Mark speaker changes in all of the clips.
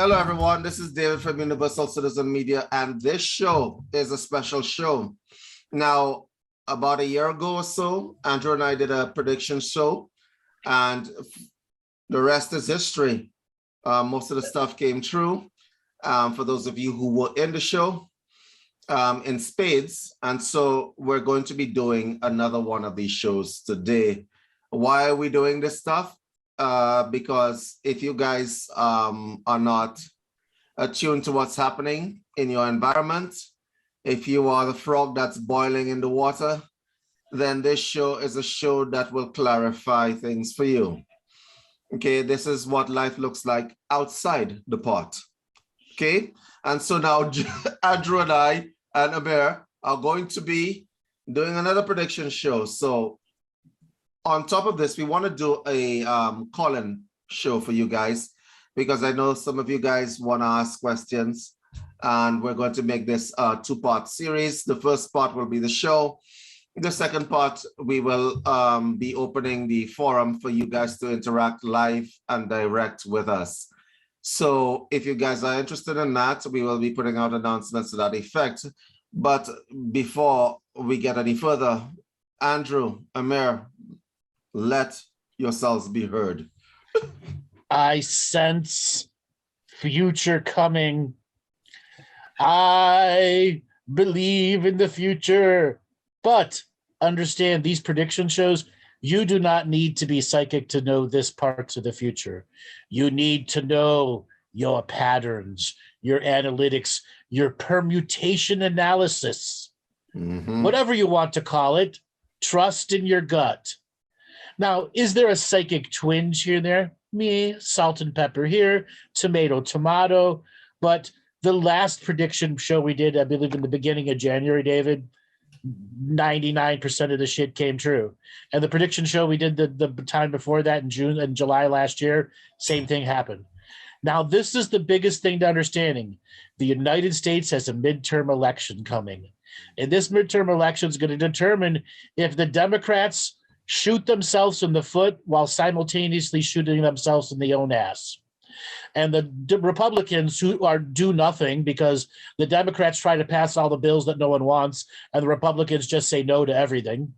Speaker 1: Hello, everyone. This is David from Universal Citizen Media, and this show is a special show. Now, about a year ago or so, Andrew and I did a prediction show, and the rest is history. Most of the stuff came true. For those of you who were in the show, in spades. And so we're going to be doing another one of these shows today. Why are we doing this stuff? Because if you guys are not attuned to what's happening in your environment, if you are the frog that's boiling in the water, then this show is a show that will clarify things for you. Okay, this is what life looks like outside the pot. Okay, and so now Andrew and I and Amir are going to be doing another prediction show. So on top of this, we want to do a call-in show for you guys, because I know some of you guys want to ask questions, and we're going to make this a two-part series. The first part will be the show. The second part, we will be opening the forum for you guys to interact live and direct with us. So if you guys are interested in that, we will be putting out announcements to that effect. But before we get any further, Andrew, Amir, let yourselves be heard.
Speaker 2: I sense future coming. I believe in the future. But understand, these prediction shows, you do not need to be psychic to know this part of the future. You need to know your patterns, your analytics, your permutation analysis, whatever you want to call it. Trust in your gut. Now, is there a psychic twinge here and there? Me, salt and pepper here, tomato, tomato. But the last prediction show we did, I believe in the beginning of January, David, 99% of the shit came true. And the prediction show we did the time before that in June and July last year, same thing happened. Now, this is the biggest thing to understanding. The United States has a midterm election coming. And this midterm election is going to determine if the Democrats shoot themselves in the foot while simultaneously shooting themselves in the own ass. And the Republicans who do nothing, because the Democrats try to pass all the bills that no one wants, and the Republicans just say no to everything,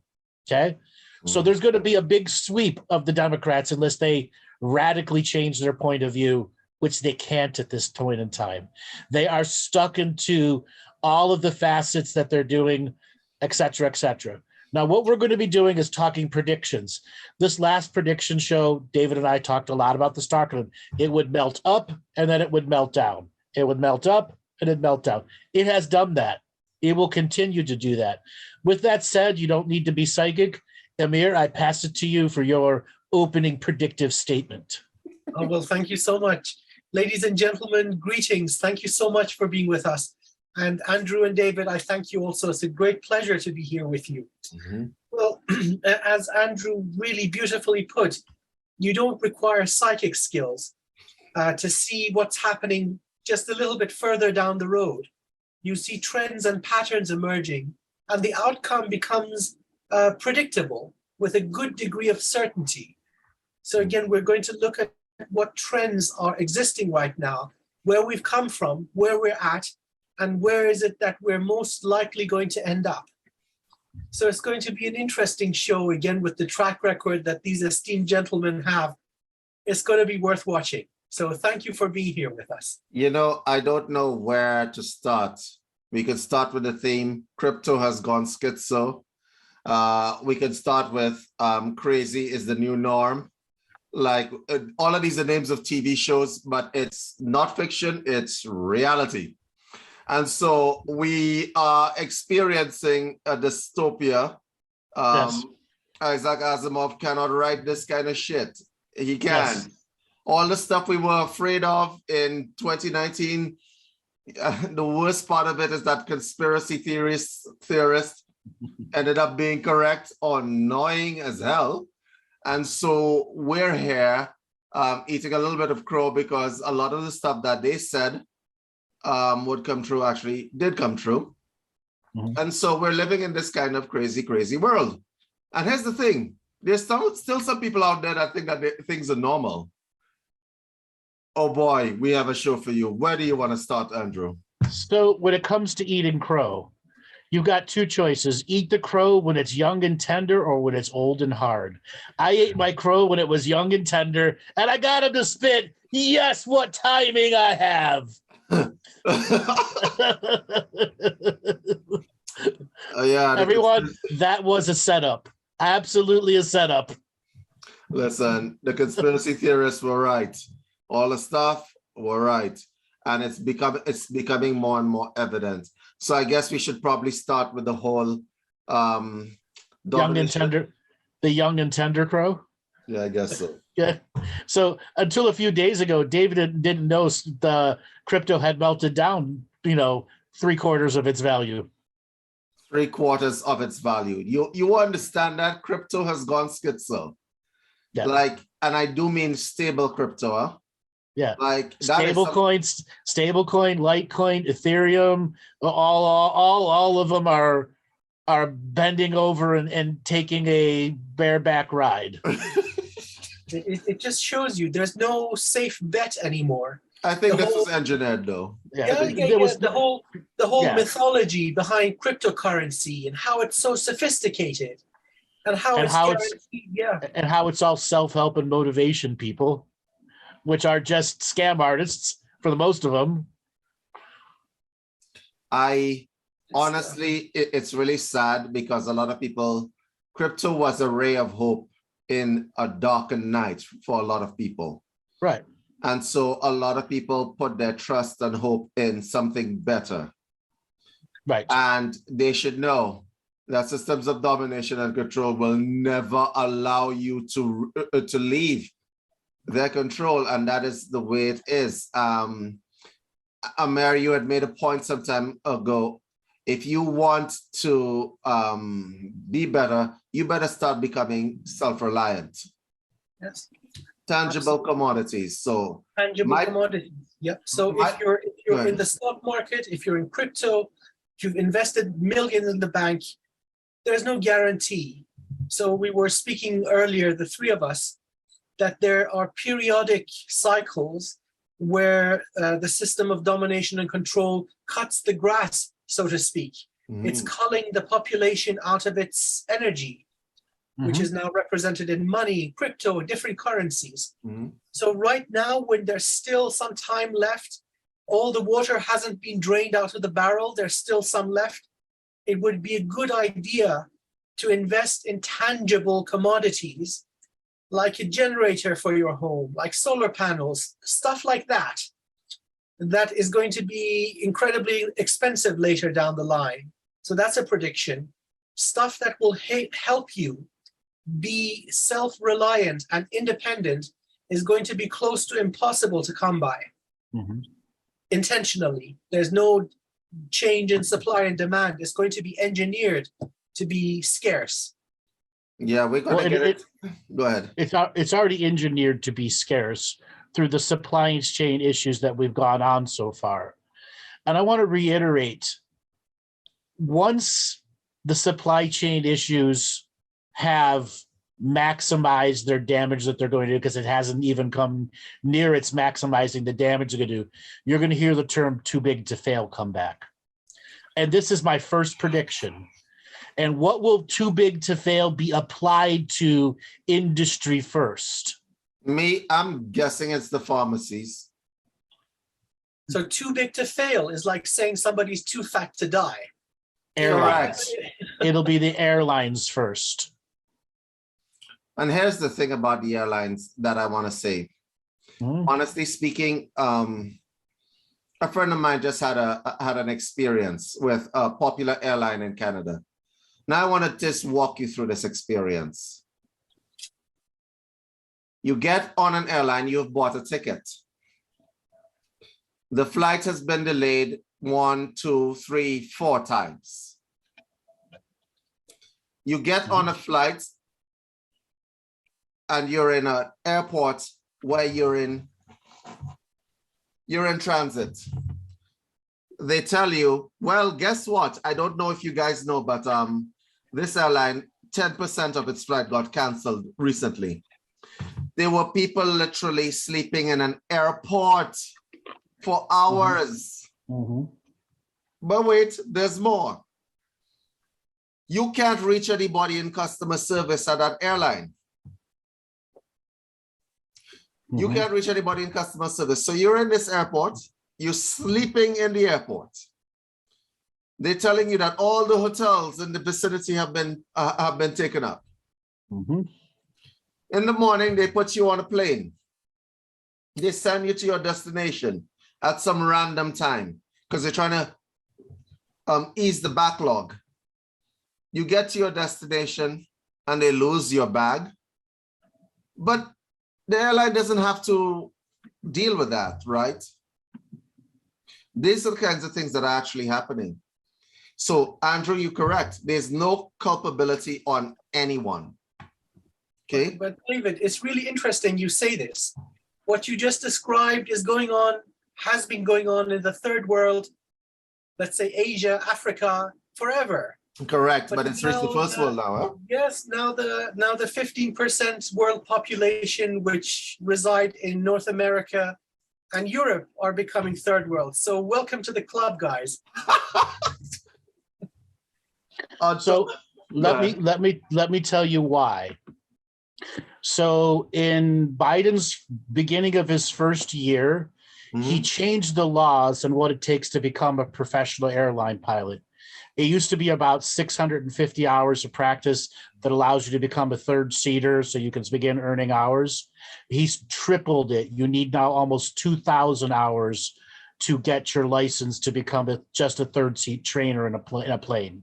Speaker 2: okay? So there's going to be a big sweep of the Democrats unless they radically change their point of view, which they can't at this point in time. They are stuck into all of the facets that they're doing, et cetera, et cetera. Now, what we're going to be doing is talking predictions. This last prediction show, David and I talked a lot about the stock. It would melt up and then it would melt down. It would melt up and it'd melt down. It has done that. It will continue to do that. With that said, you don't need to be psychic. Amir, I pass it to you for your opening predictive statement.
Speaker 3: Oh, well, thank you so much. Ladies and gentlemen, greetings. Thank you so much for being with us. And Andrew and David, I thank you also. It's a great pleasure to be here with you. Well, as Andrew really beautifully put, you don't require psychic skills to see what's happening just a little bit further down the road. You see trends and patterns emerging, and the outcome becomes predictable with a good degree of certainty. So again, we're going to look at what trends are existing right now, where we've come from, where we're at, and where is it that we're most likely going to end up. So it's going to be an interesting show, again, with the track record that these esteemed gentlemen have. It's going to be worth watching. So thank you for being here with us.
Speaker 1: You know, I don't know where to start. We could start with the theme, crypto has gone schizo. We could start with crazy is the new norm. Like all of these are names of TV shows, but it's not fiction, it's reality. And so we are experiencing a dystopia.
Speaker 2: Yes.
Speaker 1: Isaac Asimov cannot write this kind of shit. He can.
Speaker 2: Yes.
Speaker 1: All the stuff we were afraid of in 2019, the worst part of it is that conspiracy theorists ended up being correct or annoying as hell. And so we're here eating a little bit of crow because a lot of the stuff that they said would come true actually did come true.
Speaker 2: Mhm.
Speaker 1: And so we're living in this kind of crazy, crazy world. And here's the thing. There's still some people out there that think that things are normal. Oh boy, we have a show for you. Where do you want to start, Andrew?
Speaker 2: So when it comes to eating crow, you've got two choices. Eat the crow when it's young and tender or when it's old and hard. I ate my crow when it was young and tender, and I got him to spit, yes, what timing I have.
Speaker 1: Yeah,
Speaker 2: Everyone, that was a setup. Absolutely a setup.
Speaker 1: Listen, the conspiracy theorists were right. All the stuff were right. And it's becoming more and more evident. So I guess we should probably start with the whole
Speaker 2: Young and tender, the young and tender crow.
Speaker 1: Yeah, I guess so.
Speaker 2: Yeah. So until a few days ago, David didn't know the crypto had melted down, 3/4 of its value.
Speaker 1: 3/4 of its value. You understand that crypto has gone schizo.
Speaker 2: Yeah.
Speaker 1: And I do mean stable crypto, huh?
Speaker 2: Yeah.
Speaker 1: Like
Speaker 2: stable coins, Litecoin, Ethereum, all of them are bending over and taking a bareback ride.
Speaker 3: It just shows you there's no safe bet anymore.
Speaker 1: I think this was engineered though.
Speaker 3: The whole mythology behind cryptocurrency and how it's so sophisticated and how
Speaker 2: it's all self-help and motivation people, which are just scam artists for the most of them.
Speaker 1: Honestly, it's really sad because a lot of people, crypto was a ray of hope in a darkened night for a lot of people.
Speaker 2: Right.
Speaker 1: And so a lot of people put their trust and hope in something better.
Speaker 2: Right.
Speaker 1: And they should know that systems of domination and control will never allow you to leave their control. And that is the way it is. Amir, you had made a point some time ago. If you want to be better, you better start becoming self-reliant.
Speaker 3: Yes.
Speaker 1: Tangible commodities. So
Speaker 3: tangible commodities. Yep. So if you're in the stock market, if you're in crypto, if you've invested millions in the bank, there's no guarantee. So we were speaking earlier, the three of us, that there are periodic cycles where the system of domination and control cuts the grass, so to speak. It's culling the population out of its energy, which is now represented in money, crypto, different currencies. So right now, when there's still some time left, all the water hasn't been drained out of the barrel, there's still some left, it would be a good idea to invest in tangible commodities, like a generator for your home, like solar panels, stuff like that, that is going to be incredibly expensive later down the line. So that's a prediction. Stuff that will help you be self-reliant and independent is going to be close to impossible to come by. Intentionally. There's no change in supply and demand. It's going to be engineered to be scarce.
Speaker 1: Yeah, we're going to get it. Go ahead.
Speaker 2: It's already engineered to be scarce through the supply chain issues that we've gone on so far. And I want to reiterate, once the supply chain issues have maximized their damage that they're going to do, because it hasn't even come near its maximizing the damage they're going to do, you're going to hear the term too big to fail come back. And this is my first prediction. And what will too big to fail be applied to industry first?
Speaker 1: I'm guessing it's the pharmacies.
Speaker 3: So too big to fail is like saying somebody's too fat to die.
Speaker 2: Airlines. It'll be the airlines first.
Speaker 1: And here's the thing about the airlines that I want to say. Honestly speaking, a friend of mine just had an experience with a popular airline in Canada. Now I want to just walk you through this experience. You get on an airline, you've bought a ticket. The flight has been delayed 1, 2, 3, 4 times. You get on a flight and you're in an airport where you're in transit. They tell you, well, guess what? I don't know if you guys know, but this airline, 10% of its flight got canceled recently. There were people literally sleeping in an airport for hours. But wait, there's more. You can't reach anybody in customer service at that airline. You can't reach anybody in customer service. So you're in this airport, you're sleeping in the airport. They're telling you that all the hotels in the vicinity have been taken up. In the morning, they put you on a plane. They send you to your destination at some random time because they're trying to ease the backlog. You get to your destination and they lose your bag. But the airline doesn't have to deal with that, right? These are the kinds of things that are actually happening. So, Andrew, you're correct. There's no culpability on anyone. Okay.
Speaker 3: But David, it's really interesting you say this. What you just described is going on, has been going on in the third world, let's say Asia, Africa, forever.
Speaker 1: Correct, but it's reached the first world now, huh?
Speaker 3: Yes, now the 15% world population which reside in North America and Europe are becoming third world. So welcome to the club, guys.
Speaker 2: So let me tell you why. So in Biden's beginning of his first year, he changed the laws and what it takes to become a professional airline pilot. It used to be about 650 hours of practice that allows you to become a third seater so you can begin earning hours. He's tripled it. You need now almost 2,000 hours to get your license to become just a third seat trainer in a plane.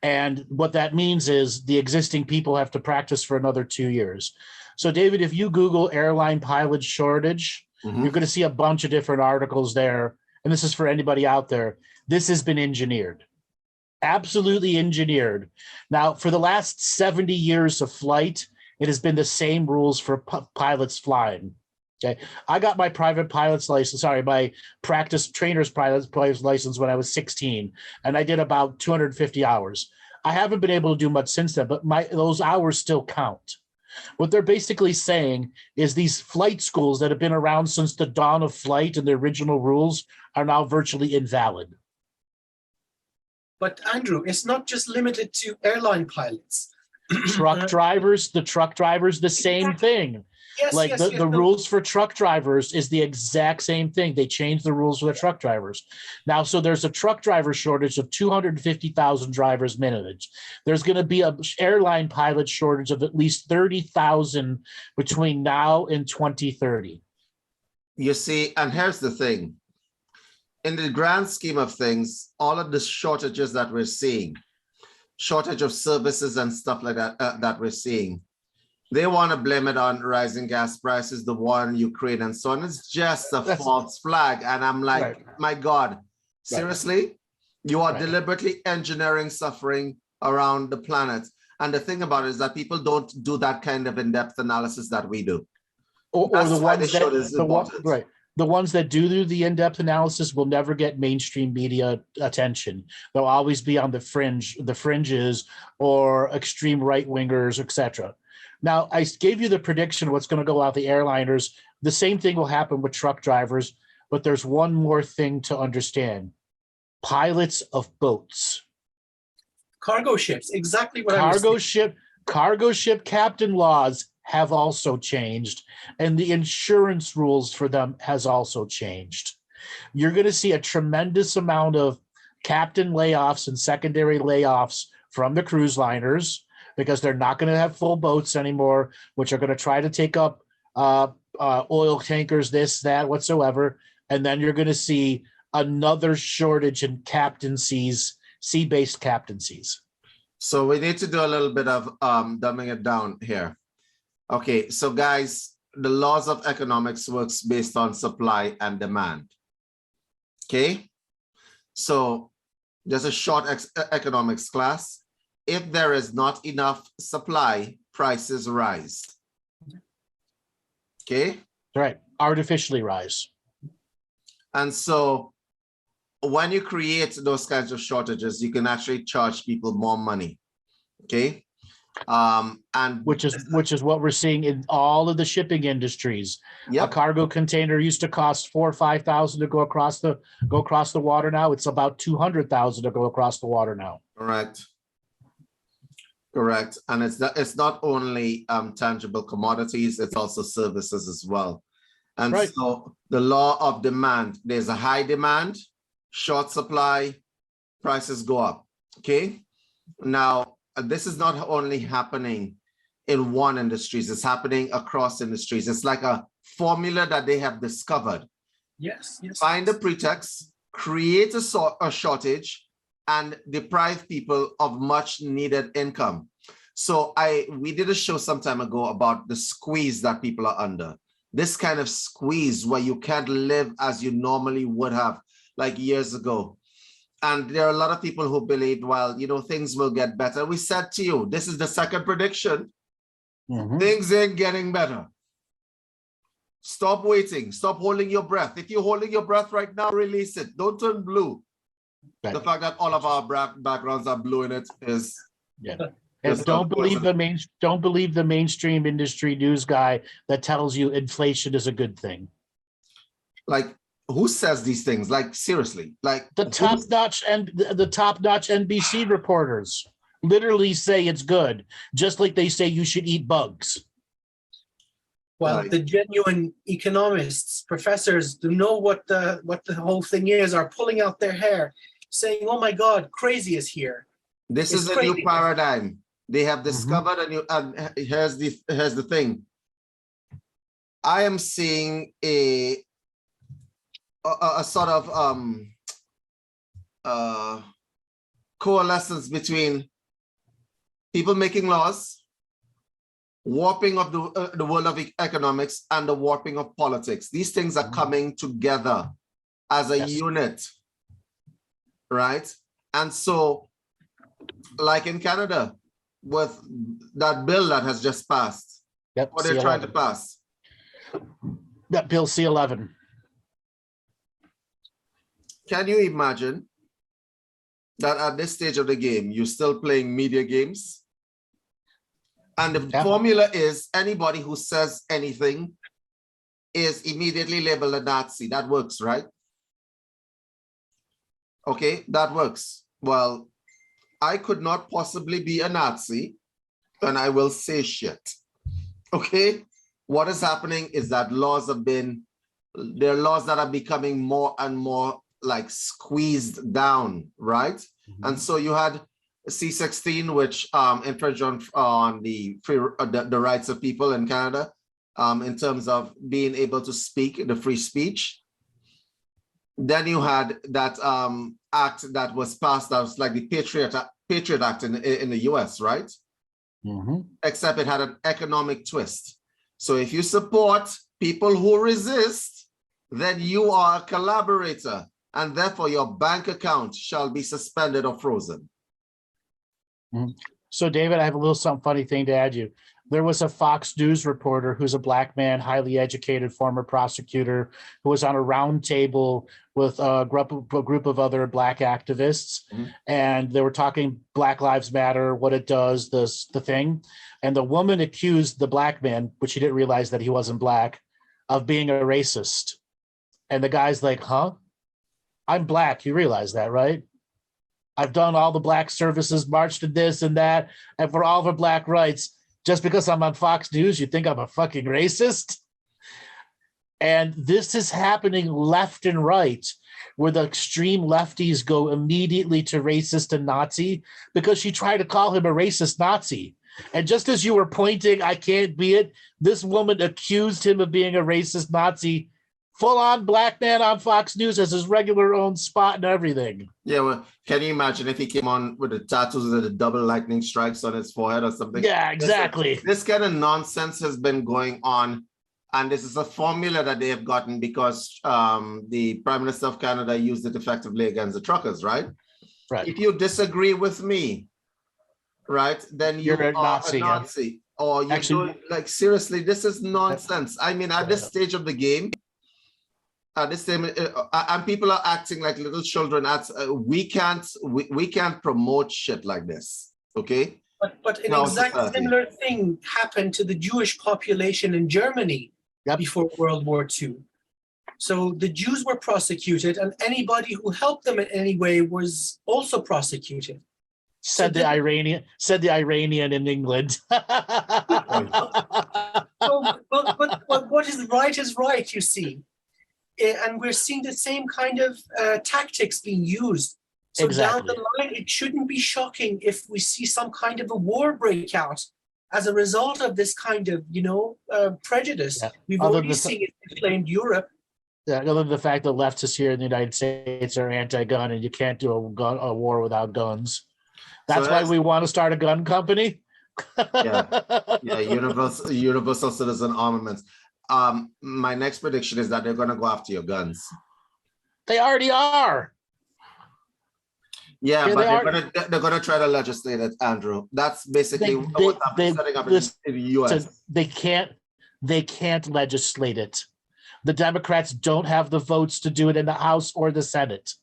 Speaker 2: And what that means is the existing people have to practice for another 2 years. So David, if you Google airline pilot shortage, you're going to see a bunch of different articles there. And this is for anybody out there. This has been engineered, absolutely engineered. Now, for the last 70 years of flight, it has been the same rules for pilots flying. Okay, I got my private pilot's license, my practice trainer's pilot's license when I was 16, and I did about 250 hours. I haven't been able to do much since then, but those hours still count. What they're basically saying is these flight schools that have been around since the dawn of flight and the original rules are now virtually invalid.
Speaker 3: But Andrew, it's not just limited to airline pilots.
Speaker 2: Truck drivers, the same thing.
Speaker 3: Yes,
Speaker 2: the rules for truck drivers is the exact same thing. They changed the rules for the truck drivers. Now, so there's a truck driver shortage of 250,000 drivers minimum. There's going to be an airline pilot shortage of at least 30,000 between now and 2030.
Speaker 1: You see, and here's the thing. In the grand scheme of things, all of the shortages that we're seeing, shortage of services and stuff like that, that we're seeing, they want to blame it on rising gas prices, the war in Ukraine and so on. It's just a false flag. And I'm like, my God, seriously? You are deliberately engineering suffering around the planet. And the thing about it is that people don't do that kind of in-depth analysis that we do.
Speaker 2: Or the ones that do the in-depth analysis will never get mainstream media attention. They'll always be on the fringes, or extreme right-wingers, etc. Now, I gave you the prediction of what's going to go out the airliners. The same thing will happen with truck drivers, but there's one more thing to understand. Pilots of boats.
Speaker 3: Cargo ships, exactly what
Speaker 2: Cargo ship captain laws have also changed, and the insurance rules for them has also changed. You're going to see a tremendous amount of captain layoffs and secondary layoffs from the cruise liners, because they're not going to have full boats anymore, which are going to try to take up oil tankers, this, that, whatsoever. And then you're going to see another shortage in captaincies, sea-based captaincies.
Speaker 1: So we need to do a little bit of dumbing it down here. Okay, so guys, the laws of economics works based on supply and demand. Okay, so there's a short economics class. If there is not enough supply, prices rise. Okay.
Speaker 2: Right, artificially rise.
Speaker 1: And so when you create those kinds of shortages, you can actually charge people more money. Okay. And
Speaker 2: which is what we're seeing in all of the shipping industries.
Speaker 1: Yep.
Speaker 2: A cargo container used to cost $4,000 or $5,000 to go across the water. Now it's about $200,000 to go across the water now.
Speaker 1: Correct. And it's not only tangible commodities, it's also services as well. And
Speaker 2: right.
Speaker 1: So the law of demand, there's a high demand, short supply, prices go up. Okay. Now, this is not only happening in one industry, it's happening across industries. It's like a formula that they have discovered.
Speaker 3: Yes.
Speaker 1: Find a pretext, create a shortage, and deprive people of much needed income. So we did a show some time ago about the squeeze that people are under. This kind of squeeze where you can't live as you normally would have like years ago. And there are a lot of people who believe, well, things will get better. We said to you, this is the second prediction.
Speaker 2: Mm-hmm.
Speaker 1: Things ain't getting better. Stop waiting. Stop holding your breath. If you're holding your breath right now, release it. Don't turn blue.
Speaker 2: Right.
Speaker 1: The fact that all of our backgrounds are blue in it is...
Speaker 2: Yeah. And don't believe the mainstream industry news guy that tells you inflation is a good thing.
Speaker 1: Like, who says these things? Like, seriously, like
Speaker 2: the top-notch NBC reporters literally say it's good, just like they say you should eat bugs.
Speaker 3: Well, the genuine economists, professors who know what the whole thing is, are pulling out their hair, saying, "Oh my God, crazy is here."
Speaker 1: This is a new paradigm. They have discovered a new. And here's the thing. I am seeing a sort of coalescence between people making laws, warping of the world of economics, and the warping of politics. These things are coming together as a unit, right? And so, like in Canada, with that bill that has just passed, what they're trying to pass.
Speaker 2: That Bill C11.
Speaker 1: Can you imagine that at this stage of the game, you're still playing media games? And the formula is anybody who says anything is immediately labeled a Nazi. That works, right? Okay, that works. Well, I could not possibly be a Nazi, and I will say shit. Okay? What is happening is that there are laws that are becoming more and more like squeezed down, right? Mm-hmm. And so you had C16, which infringed on the rights of people in Canada in terms of being able to speak, the free speech. Then you had that act that was passed that was like the Patriot Act in the US, right?
Speaker 2: Mm-hmm.
Speaker 1: Except it had an economic twist. So if you support people who resist, then you are a collaborator, and therefore your bank account shall be suspended or frozen.
Speaker 2: Mm-hmm. So David, I have a little something funny thing to add you. There was a Fox News reporter who's a black man, highly educated, former prosecutor, who was on a round table with a group of other black activists. Mm-hmm. And they were talking Black Lives Matter, what it does, the thing. And the woman accused the black man, which he didn't realize that he wasn't black, of being a racist. And the guy's like, huh? I'm black. You realize that, right? I've done all the black services, marched to this and that, and for all of our black rights. Just because I'm on Fox News, you think I'm a fucking racist? And this is happening left and right, where the extreme lefties go immediately to racist and Nazi because she tried to call him a racist Nazi. And just as you were pointing, I can't be it, this woman accused him of being a racist Nazi full-on black man on Fox News as his regular own spot and everything.
Speaker 1: Yeah, well, can you imagine if he came on with the tattoos with the double lightning strikes on his forehead or something?
Speaker 2: Yeah, exactly.
Speaker 1: This kind of nonsense has been going on, and this is a formula that they have gotten because the Prime Minister of Canada used it effectively against the truckers, right?
Speaker 2: Right.
Speaker 1: If you disagree with me, right, then
Speaker 2: You're a
Speaker 1: are
Speaker 2: Nazi,
Speaker 1: a Nazi. Or you
Speaker 2: Actually,
Speaker 1: don't, like, seriously, this is nonsense. I mean, at this stage of the game, at this time, and people are acting like little children. We can't promote shit like this, okay?
Speaker 3: But an exact similar thing happened to the Jewish population in Germany before World War II. So the Jews were prosecuted, and anybody who helped them in any way was also prosecuted.
Speaker 2: Said the Iranian in England.
Speaker 3: But what is right, you see. And we're seeing the same kind of tactics being used. So down the line, it shouldn't be shocking if we see some kind of a war break out as a result of this kind of, prejudice. Yeah. We've already seen it inflamed Europe.
Speaker 2: Yeah, other than the fact that leftists here in the United States are anti-gun and you can't do a war without guns. That's why we want to start a gun company.
Speaker 1: Universal citizen armaments. My next prediction is that they're going to go after your guns.
Speaker 2: They already are.
Speaker 1: Yeah, but they're going to try to legislate it, Andrew. That's basically what's setting up in the U.S.
Speaker 2: They can't legislate it. The Democrats don't have the votes to do it in the House or the Senate.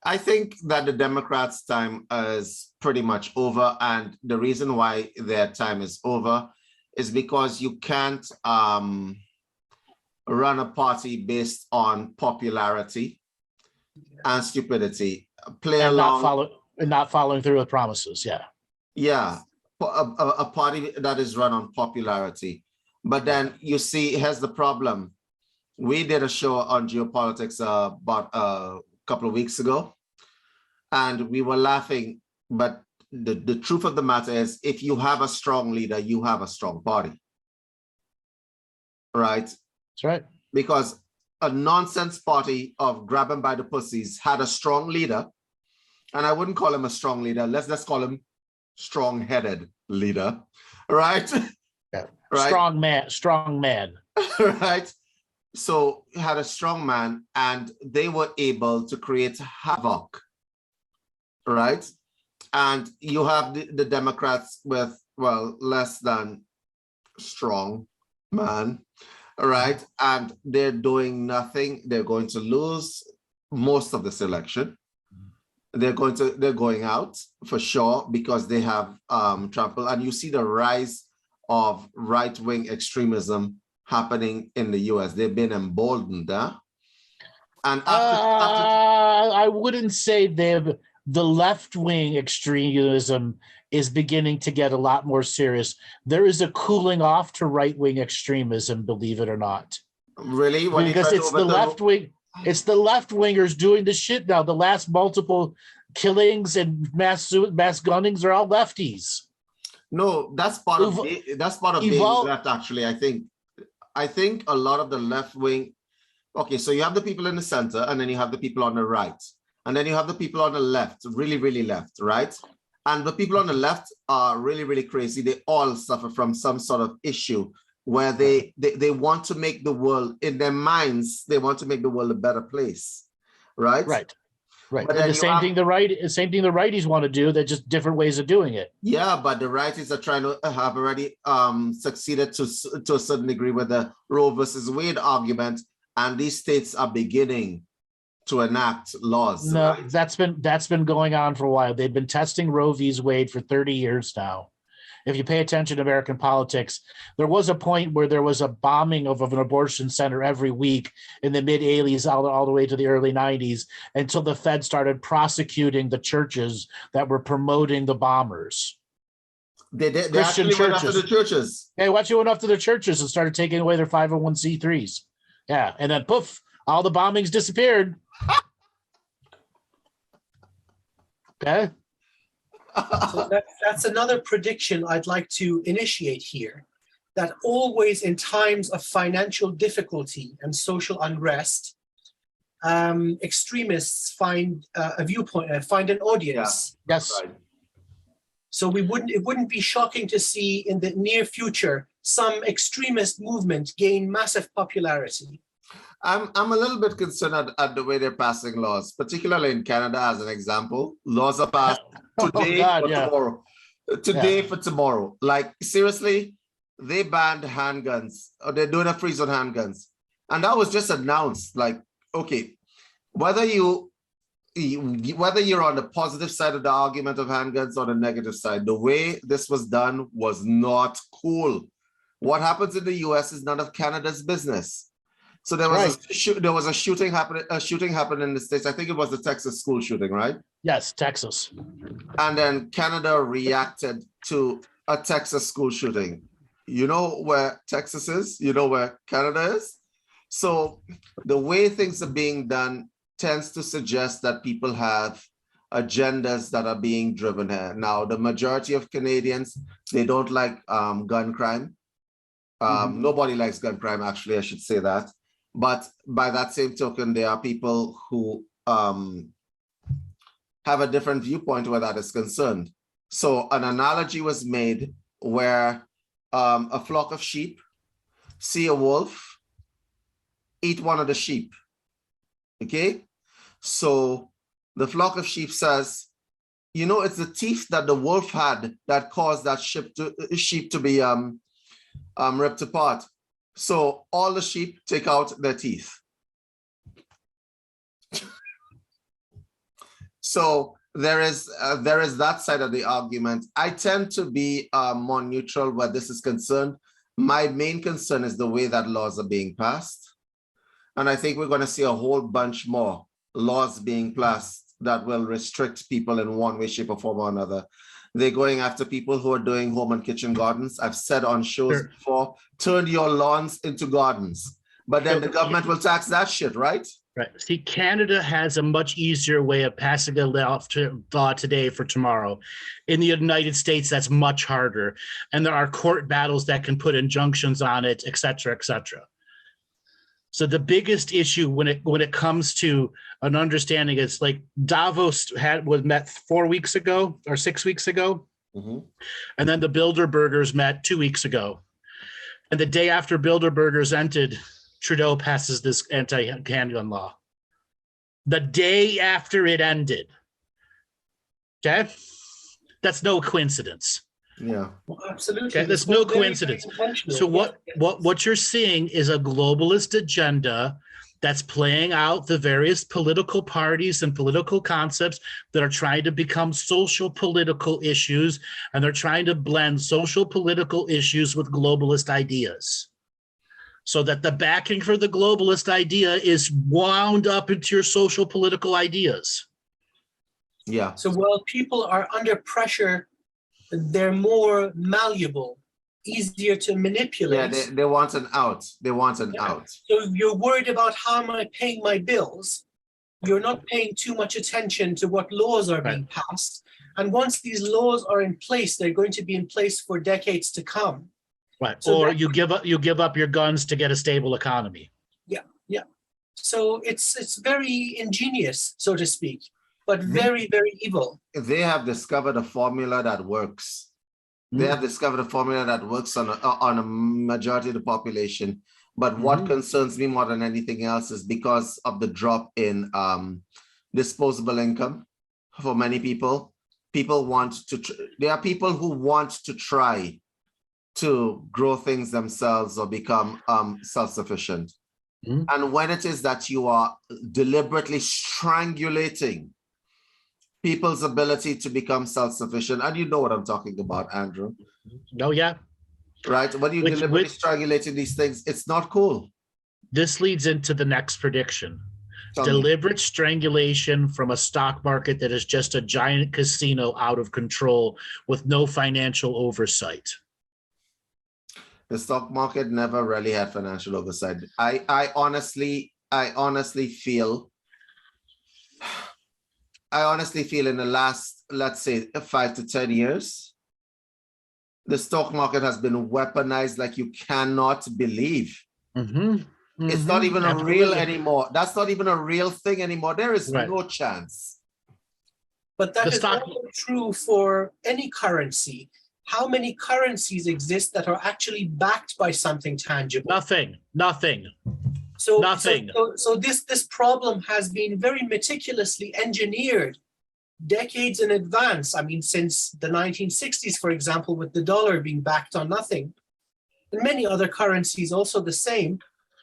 Speaker 1: I think that the Democrats' time is pretty much over, and the reason why their time is over is because you can't run a party based on popularity and stupidity.
Speaker 2: Not following through with promises.
Speaker 1: Yeah, a party that is run on popularity. But then you see, here's the problem. We did a show on geopolitics about a couple of weeks ago, and we were laughing. But the truth of the matter is, if you have a strong leader, you have a strong party. Right?
Speaker 2: That's right.
Speaker 1: Because a nonsense party of grab 'em by the pussies had a strong leader, and I wouldn't call him a strong leader. Let's call him strong-headed leader, right?
Speaker 2: Yeah.
Speaker 1: Right?
Speaker 2: Strong man.
Speaker 1: Right? So you had a strong man, and they were able to create havoc, right? And you have the Democrats with, well, less than strong man, right? And they're doing nothing. They're going to lose most of this election. They're going out for sure because they have trampled. And you see the rise of right-wing extremism happening in the US. They've been emboldened, huh? And
Speaker 2: I wouldn't say the left-wing extremism is beginning to get a lot more serious. There is a cooling off to right-wing extremism, believe it or not.
Speaker 1: Really?
Speaker 2: Because it's the left-wing, it's the left-wingers doing the shit now. The last multiple killings and mass gunnings are all lefties.
Speaker 1: No, that's part of being left, actually. I think a lot of the left wing, okay, so you have the people in the center, and then you have the people on the right, and then you have the people on the left, really, really left, right? And the people on the left are really, really crazy. They all suffer from some sort of issue where they want to make the world, in their minds, they want to make the world a better place, right?
Speaker 2: Right. And the same thing the righties want to do. They're just different ways of doing it.
Speaker 1: Yeah, but the righties are trying to have already succeeded to a certain degree with the Roe versus Wade argument, and these states are beginning to enact laws.
Speaker 2: No,
Speaker 1: right?
Speaker 2: that's been going on for a while. They've been testing Roe v. Wade for 30 years now. If you pay attention to American politics, there was a point where there was a bombing of an abortion center every week in the mid-'80s all the way to the early 90s until the Fed started prosecuting the churches that were promoting the bombers.
Speaker 1: They
Speaker 2: Christian
Speaker 1: actually went after the churches.
Speaker 2: They went after the churches and started taking away their 501c3s. Yeah, and then poof, all the bombings disappeared. Okay.
Speaker 3: So that's another prediction I'd like to initiate here, that always in times of financial difficulty and social unrest, extremists find a viewpoint, find an audience.
Speaker 1: Yeah,
Speaker 2: Yes.
Speaker 1: right.
Speaker 3: So it wouldn't be shocking to see in the near future some extremist movement gain massive popularity.
Speaker 1: I'm a little bit concerned at the way they're passing laws, particularly in Canada as an example. Laws are passed today for tomorrow. Today for tomorrow. Like, seriously, they banned handguns, or they're doing a freeze on handguns. And that was just announced. Like, okay, whether you're on the positive side of the argument of handguns or the negative side, the way this was done was not cool. What happens in the US is none of Canada's business. So there was a shooting happened in the States. I think it was the Texas school shooting, right?
Speaker 2: Yes, Texas.
Speaker 1: And then Canada reacted to a Texas school shooting. You know where Texas is? You know where Canada is? So the way things are being done tends to suggest that people have agendas that are being driven here. Now, the majority of Canadians, they don't like gun crime. Nobody likes gun crime, actually, I should say that. But by that same token, there are people who have a different viewpoint where that is concerned. So an analogy was made where a flock of sheep see a wolf eat one of the sheep. Okay? So the flock of sheep says, you know, it's the teeth that the wolf had that caused that sheep to be ripped apart. So all the sheep take out their teeth. So there is that side of the argument. I tend to be more neutral where this is concerned. My main concern is the way that laws are being passed. And I think we're going to see a whole bunch more laws being passed that will restrict people in one way, shape, or form or another. They're going after people who are doing home and kitchen gardens. I've said on shows before, turn your lawns into gardens. But then the government will tax that shit, right?
Speaker 2: Right. See, Canada has a much easier way of passing a law today for tomorrow. In the United States, that's much harder. And there are court battles that can put injunctions on it, et cetera, et cetera. So the biggest issue when it comes to an understanding is like Davos met 4 weeks ago or 6 weeks ago. And then the Bilderbergers met 2 weeks ago. And the day after Bilderbergers ended, Trudeau passes this anti-handgun law. The day after it ended. Okay? That's no coincidence.
Speaker 1: Yeah.
Speaker 3: Well, absolutely.
Speaker 2: Okay, there's no coincidence. So what you're seeing is a globalist agenda that's playing out the various political parties and political concepts that are trying to become social political issues, and they're trying to blend social political issues with globalist ideas. So that the backing for the globalist idea is wound up into your social political ideas.
Speaker 1: Yeah.
Speaker 3: So while people are under pressure, they're more malleable, easier to manipulate.
Speaker 1: Yeah, they want an out. They want an out.
Speaker 3: So if you're worried about how am I paying my bills, you're not paying too much attention to what laws are being passed. And once these laws are in place, they're going to be in place for decades to come.
Speaker 2: Right. So or you give up your guns to get a stable economy.
Speaker 3: Yeah, yeah. So it's very ingenious, so to speak, but very, very evil.
Speaker 1: They have discovered a formula that works. They have discovered a formula that works on a majority of the population. But what concerns me more than anything else is because of the drop in disposable income for many people. There are people who want to try to grow things themselves or become self-sufficient. And when it is that you are deliberately strangulating people's ability to become self-sufficient, and you know what I'm talking about, Andrew.
Speaker 2: Oh, yeah.
Speaker 1: Right? When you deliberately strangulating these things, it's not cool.
Speaker 2: This leads into the next prediction. Deliberate strangulation from a stock market that is just a giant casino out of control with no financial oversight.
Speaker 1: The stock market never really had financial oversight. I honestly feel in the last, let's say, 5 to 10 years, the stock market has been weaponized like you cannot believe. It's not even a real anymore. That's not even a real thing anymore. There is no chance.
Speaker 3: But that is also true for any currency. How many currencies exist that are actually backed by something tangible?
Speaker 2: Nothing.
Speaker 3: So this problem has been very meticulously engineered decades in advance. I mean, since the 1960s, for example, with the dollar being backed on nothing, and many other currencies also the same.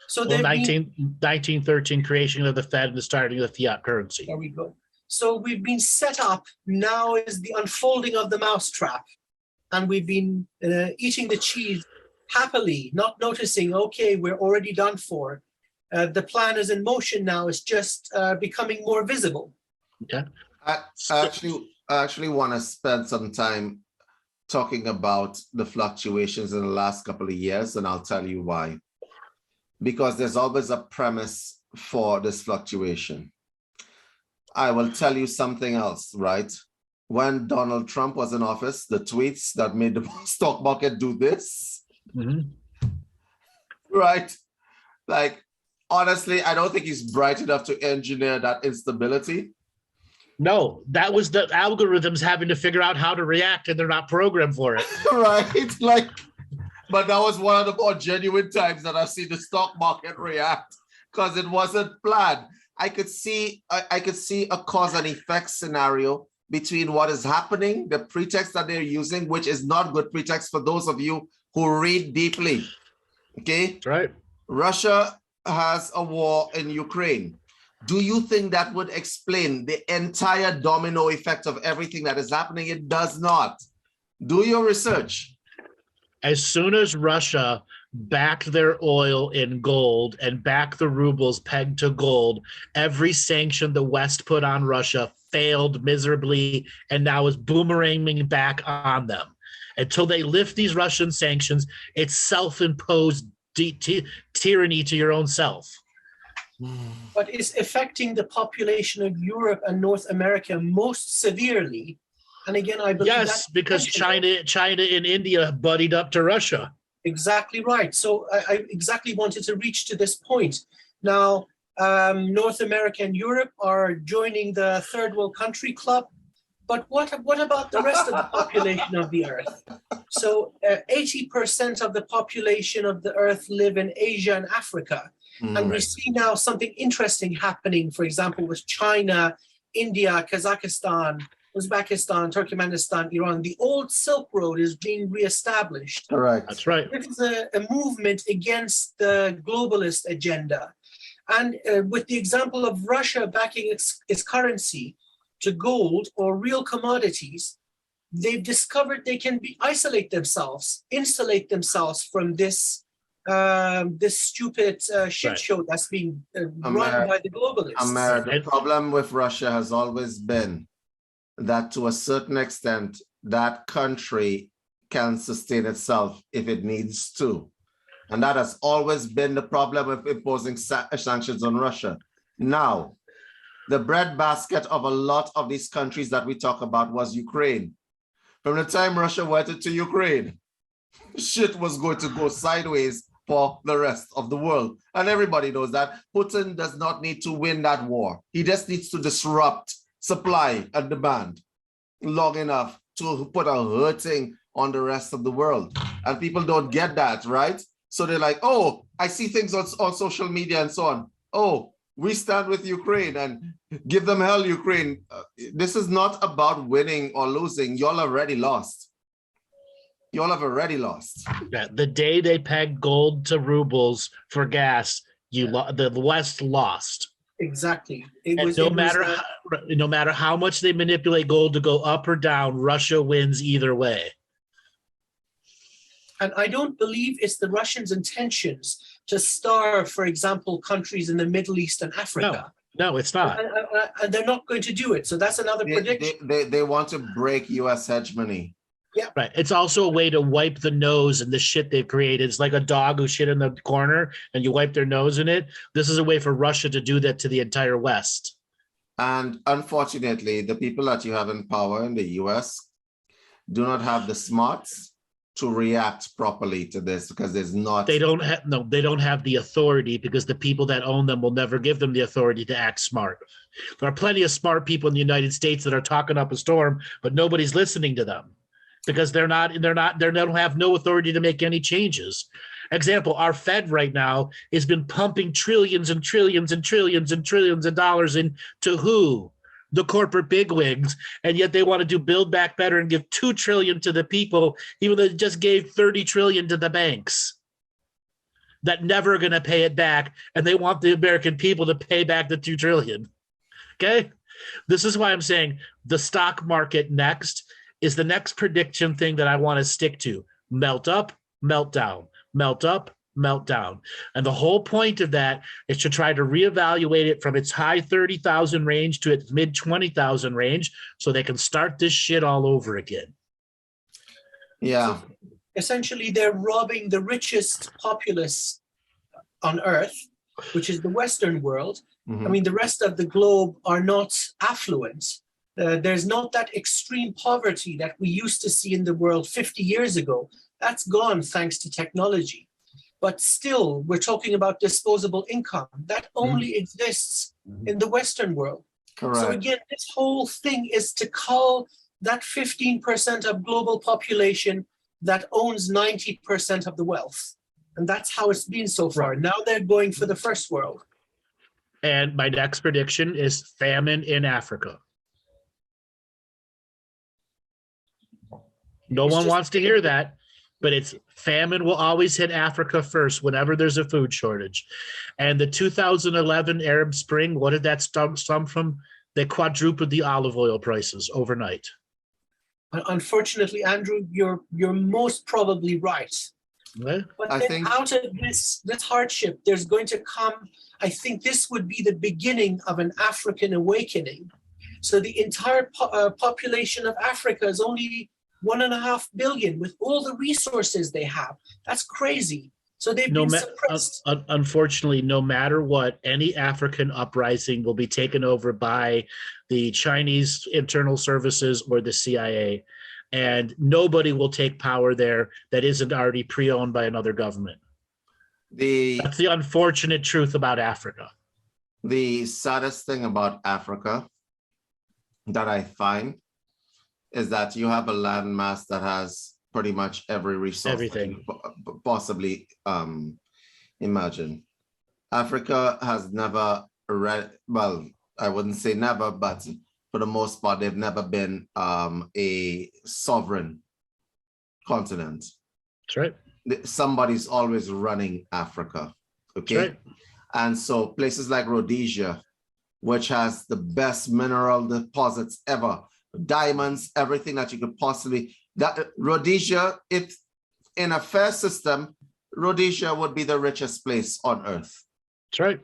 Speaker 3: So
Speaker 2: 1913 creation of the Fed and the starting of the fiat currency.
Speaker 3: There we go. So we've been set up. Now is the unfolding of the mousetrap. And we've been eating the cheese happily, not noticing, okay, we're already done for. The plan is in motion now. It's just becoming more visible.
Speaker 2: Okay.
Speaker 1: I actually want to spend some time talking about the fluctuations in the last couple of years, and I'll tell you why. Because there's always a premise for this fluctuation. I will tell you something else, right? When Donald Trump was in office, the tweets that made the stock market do this, right? Like, honestly, I don't think he's bright enough to engineer that instability.
Speaker 2: No, that was the algorithms having to figure out how to react, and they're not programmed for it.
Speaker 1: Right, like, but that was one of the more genuine times that I've seen the stock market react, because it wasn't planned. I could see a cause and effect scenario between what is happening, the pretext that they're using, which is not good pretext for those of you who read deeply. Okay,
Speaker 2: that's right.
Speaker 1: Russia has a war in Ukraine. Do you think that would explain the entire domino effect of everything that is happening? It does not. Do your research.
Speaker 2: As soon as Russia backed their oil in gold and backed the rubles pegged to gold, every sanction the West put on Russia failed miserably and now is boomeranging back on them. Until they lift these Russian sanctions, it's self-imposed tyranny to your own self.
Speaker 3: But it's affecting the population of Europe and North America most severely. And again, I believe
Speaker 2: yes, because China and India buddied up to Russia.
Speaker 3: Exactly right. So I exactly wanted to reach to this point. Now, North America and Europe are joining the third world country club. But what about the rest of the population of the earth? So 80% of the population of the earth live in Asia and Africa. And we see now something interesting happening, for example, with China, India, Kazakhstan, Uzbekistan, Turkmenistan, Iran. The old Silk Road is being reestablished.
Speaker 1: Correct.
Speaker 2: That's right.
Speaker 3: This is a movement against the globalist agenda. And with the example of Russia backing its currency to gold or real commodities, they've discovered they can isolate themselves, insulate themselves from this stupid shit show that's being run by the globalists.
Speaker 1: Amir, the problem with Russia has always been that to a certain extent, that country can sustain itself if it needs to. And that has always been the problem with imposing sanctions on Russia. Now, the breadbasket of a lot of these countries that we talk about was Ukraine. From the time Russia went into Ukraine, shit was going to go sideways for the rest of the world. And everybody knows that. Putin does not need to win that war. He just needs to disrupt supply and demand long enough to put a hurting on the rest of the world. And people don't get that, right? So they're like, oh, I see things on social media and so on. Oh, we stand with Ukraine and give them hell, Ukraine. This is not about winning or losing. Y'all already lost. Y'all have already lost.
Speaker 2: Yeah, the day they pegged gold to rubles for gas, the West lost.
Speaker 3: Exactly.
Speaker 2: No matter how much they manipulate gold to go up or down, Russia wins either way.
Speaker 3: And I don't believe it's the Russians' intentions to starve, for example, countries in the Middle East and Africa.
Speaker 2: No, it's not.
Speaker 3: And they're not going to do it. So that's another prediction.
Speaker 1: They want to break U.S. hegemony.
Speaker 3: Yeah.
Speaker 2: Right. It's also a way to wipe the nose in the shit they've created. It's like a dog who shit in the corner and you wipe their nose in it. This is a way for Russia to do that to the entire West.
Speaker 1: And unfortunately, the people that you have in power in the U.S. do not have the smarts to react properly to this because there's not.
Speaker 2: They don't have the authority because the people that own them will never give them the authority to act smart. There are plenty of smart people in the United States that are talking up a storm, but nobody's listening to them because they don't have no authority to make any changes. Example, our Fed right now has been pumping trillions and trillions and trillions and trillions of dollars into who? The corporate bigwigs, and yet they want to do Build Back Better and give $2 trillion to the people, even though they just gave $30 trillion to the banks that never going to pay it back, and they want the American people to pay back the $2 trillion. Okay, this is why I'm saying the stock market next is the next prediction thing that I want to stick to: melt up, melt down, melt up, meltdown. And the whole point of that is to try to reevaluate it from its high 30,000 range to its mid 20,000 range so they can start this shit all over again.
Speaker 1: Yeah.
Speaker 3: So essentially, they're robbing the richest populace on Earth, which is the Western world. I mean, the rest of the globe are not affluent. There's not that extreme poverty that we used to see in the world 50 years ago. That's gone thanks to technology. But still, we're talking about disposable income that only exists in the Western world.
Speaker 1: Correct.
Speaker 3: So again, this whole thing is to call that 15% of global population that owns 90% of the wealth. And that's how it's been so far. Now they're going for the first world.
Speaker 2: And my next prediction is famine in Africa. No one wants to hear that. But it's famine will always hit Africa first whenever there's a food shortage. And the 2011 Arab Spring, what did that stem from? They quadrupled the olive oil prices overnight.
Speaker 3: Unfortunately, Andrew, you're most probably right.
Speaker 2: What?
Speaker 3: But out of this hardship, there's going to come, I think this would be the beginning of an African awakening. So the entire population of Africa is only 1.5 billion with all the resources they have. That's crazy. So they've been suppressed.
Speaker 2: Unfortunately, no matter what, any African uprising will be taken over by the Chinese internal services or the CIA. And nobody will take power there that isn't already pre-owned by another government. That's the unfortunate truth about Africa.
Speaker 1: The saddest thing about Africa that I find is that you have a landmass that has pretty much every resource
Speaker 2: Everything.
Speaker 1: possibly imagine. Africa has never well, I wouldn't say never, but for the most part, they've never been a sovereign continent.
Speaker 2: That's right.
Speaker 1: Somebody's always running Africa, okay?
Speaker 2: That's right. And
Speaker 1: so places like Rhodesia, which has the best mineral deposits ever, diamonds, everything that you could possibly, Rhodesia, if in a fair system, Rhodesia would be the richest place on earth.
Speaker 2: That's right.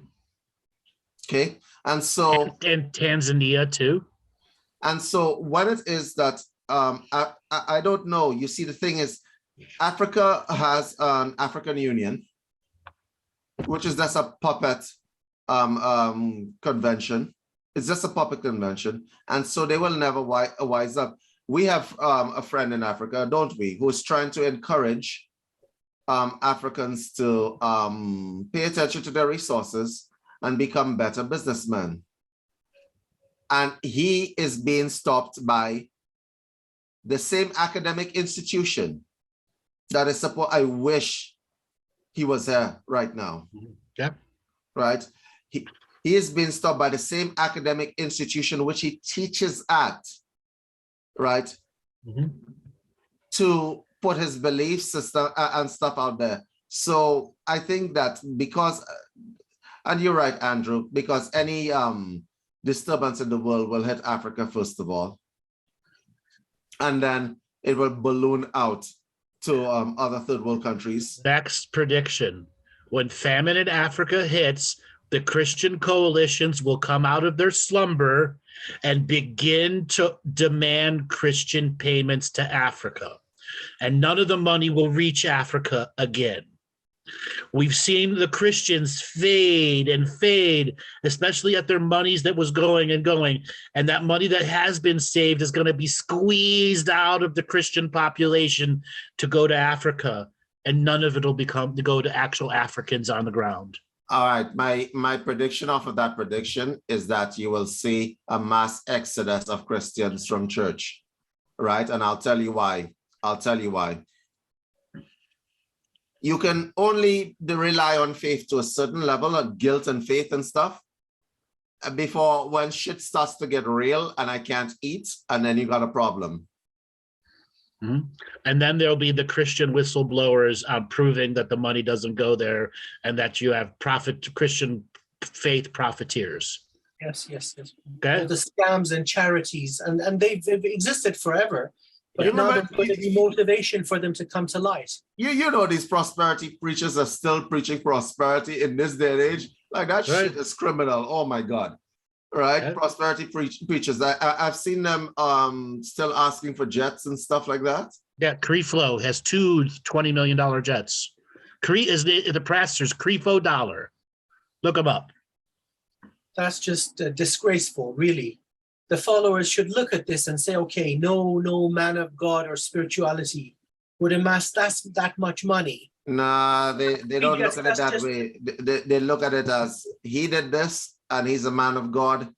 Speaker 1: Okay, and so
Speaker 2: and Tanzania too.
Speaker 1: And so what it is that I don't know. You see, the thing is, Africa has an African Union, which is just a puppet convention. It's just a puppet convention, and so they will never wise up. We have a friend in Africa, don't we, who is trying to encourage Africans to pay attention to their resources and become better businessmen. And he is being stopped by the same academic institution that is supposed. I wish he was here right now.
Speaker 2: Yeah.
Speaker 1: Right. He is being stopped by the same academic institution which he teaches at, right, to put his belief system and stuff out there. So I think that because, and you're right, Andrew, because any disturbance in the world will hit Africa first of all, and then it will balloon out to other third world countries.
Speaker 2: Next prediction: when famine in Africa hits, the Christian coalitions will come out of their slumber and begin to demand Christian payments to Africa. And none of the money will reach Africa again. We've seen the Christians fade and fade, especially at their monies that was going and going. And that money that has been saved is going to be squeezed out of the Christian population to go to Africa. And none of it will become to go to actual Africans on the ground.
Speaker 1: All right, my prediction off of that prediction is that you will see a mass exodus of Christians from church, right? And I'll tell you why. You can only rely on faith to a certain level of guilt and faith and stuff before when shit starts to get real and I can't eat, and then you got a problem.
Speaker 2: Mm-hmm. And then there'll be the Christian whistleblowers proving that the money doesn't go there and that you have Christian faith profiteers.
Speaker 3: Yes.
Speaker 2: Okay.
Speaker 3: All the scams and charities, and they've existed forever. But now there's going to be motivation for them to come to light.
Speaker 1: You know these prosperity preachers are still preaching prosperity in this day and age. Like that shit is criminal. Oh my God. Right? Yeah. Prosperity preachers. I've seen them still asking for jets and stuff like that.
Speaker 2: Yeah, Creflo has two $20 million jets. Cree is the pastors, Creflo Dollar. Look them up.
Speaker 3: That's just disgraceful, really. The followers should look at this and say, okay, no man of God or spirituality would amass that much money.
Speaker 1: Nah, they don't look at it that way. They look at it as he did this and he's a man of God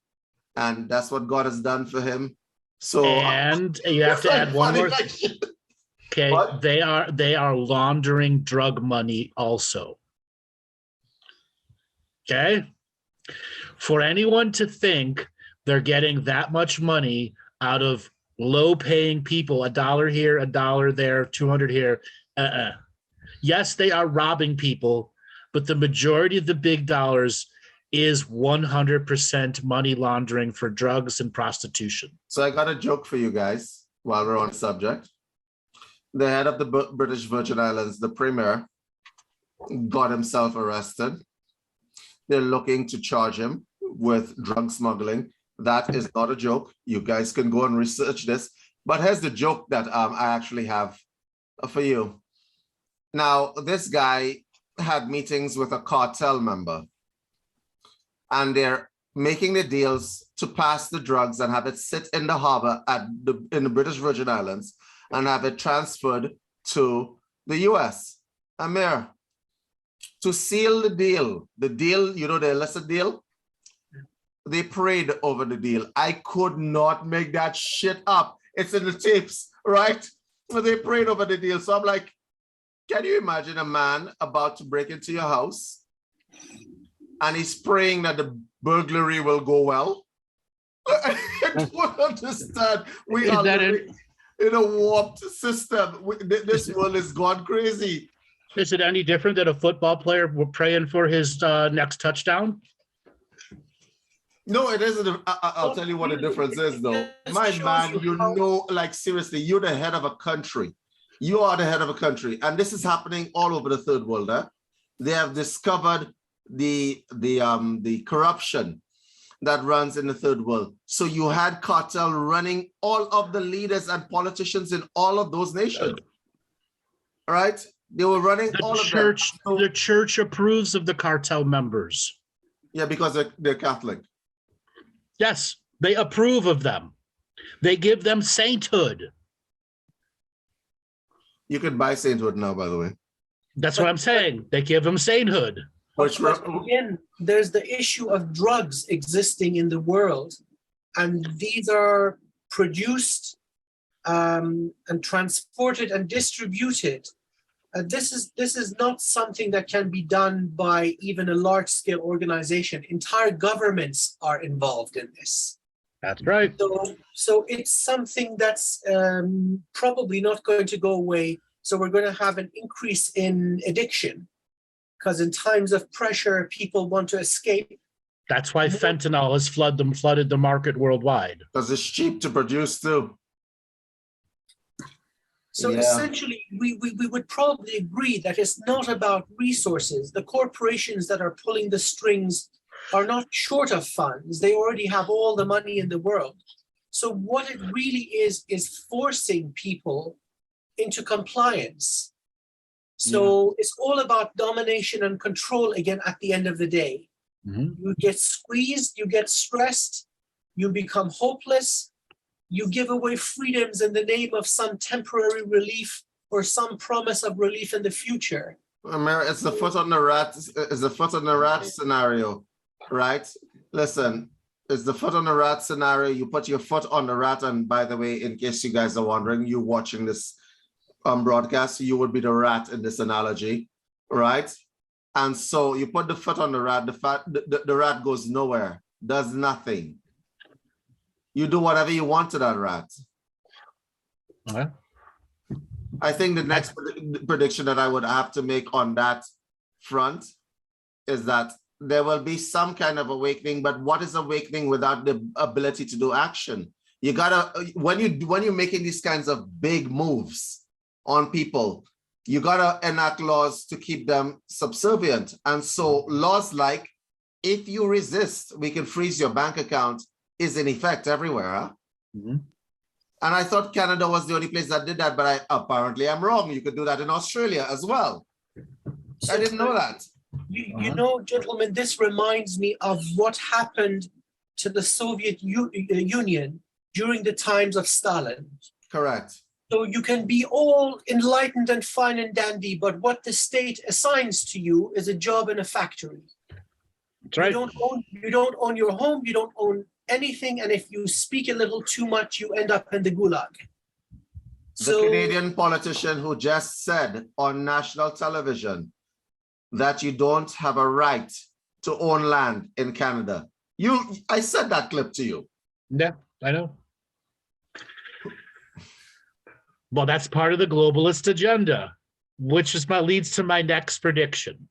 Speaker 1: and that's what God has done for him. So
Speaker 2: and you have to add one more thing. Okay, what? They are laundering drug money also. Okay? For anyone to think they're getting that much money out of low-paying people, $1 here, $1 there, 200 here. Yes, they are robbing people, but the majority of the big dollars is 100% money laundering for drugs and prostitution.
Speaker 1: So I got a joke for you guys while we're on the subject. The head of the British Virgin Islands, the Premier, got himself arrested. They're looking to charge him with drug smuggling. That is not a joke. You guys can go and research this. But here's the joke that I actually have for you. Now, this guy had meetings with a cartel member, and they're making the deals to pass the drugs and have it sit in the harbor in the British Virgin Islands and have it transferred to the US. Amir, to seal the deal, you know, the illicit deal, they prayed over the deal. I could not make that shit up. It's in the tapes, right? They prayed over the deal. So I'm like, can you imagine a man about to break into your house and he's praying that the burglary will go well? I don't understand. We are in a warped system. This world has gone crazy.
Speaker 2: Is it any different than a football player praying for his next touchdown?
Speaker 1: No, it isn't. I'll tell you what the difference is, though. My man, you know, like seriously, you're the head of a country. You are the head of a country, and this is happening all over the third world. They have discovered the corruption that runs in the third world. So you had cartel running all of the leaders and politicians in all of those nations, right? They were running all of them. So,
Speaker 2: the church approves of the cartel members.
Speaker 1: Yeah, because they're Catholic.
Speaker 2: Yes, they approve of them. They give them sainthood.
Speaker 1: You can buy sainthood now, by the way.
Speaker 2: That's what I'm saying. They give them sainthood.
Speaker 3: But again, there's the issue of drugs existing in the world, and these are produced and transported and distributed. This is not something that can be done by even a large-scale organization. Entire governments are involved in this.
Speaker 2: That's right.
Speaker 3: So it's something that's probably not going to go away. So we're going to have an increase in addiction, because in times of pressure, people want to escape.
Speaker 2: That's why fentanyl has flooded the market worldwide.
Speaker 1: Because it's cheap to produce too.
Speaker 3: So essentially, we would probably agree that it's not about resources. The corporations that are pulling the strings are not short of funds. They already have all the money in the world. So what it really is forcing people into compliance. So it's all about domination and control again at the end of the day. You get squeezed, you get stressed, you become hopeless, you give away freedoms in the name of some temporary relief or some promise of relief in the future.
Speaker 1: Amir, it's the foot on the rat, it's the foot on the rat scenario, right? Listen, it's the foot on the rat scenario. You put your foot on the rat, and by the way, in case you guys are wondering, you watching this broadcast, you would be the rat in this analogy, right? And so you put the foot on the rat, the rat goes nowhere, does nothing. You do whatever you want to that rat.
Speaker 2: Okay.
Speaker 1: I think the next prediction that I would have to make on that front is that there will be some kind of awakening, but what is awakening without the ability to do action? You gotta, when you're making these kinds of big moves on people, you gotta enact laws to keep them subservient. And so laws like, if you resist, we can freeze your bank account, is in effect everywhere. Huh? And I thought Canada was the only place that did that, but apparently I'm wrong. You could do that in Australia as well. I didn't know that.
Speaker 3: You know, gentlemen, this reminds me of what happened to the Soviet Union during the times of Stalin.
Speaker 1: Correct.
Speaker 3: So you can be all enlightened and fine and dandy, but what the state assigns to you is a job in a factory.
Speaker 2: That's right.
Speaker 3: You don't own your home, you don't own anything, and if you speak a little too much, you end up in the gulag.
Speaker 1: The Canadian politician who just said on national television that you don't have a right to own land in Canada. I said that clip to you.
Speaker 2: Yeah, I know. Well, that's part of the globalist agenda, which leads to my next prediction.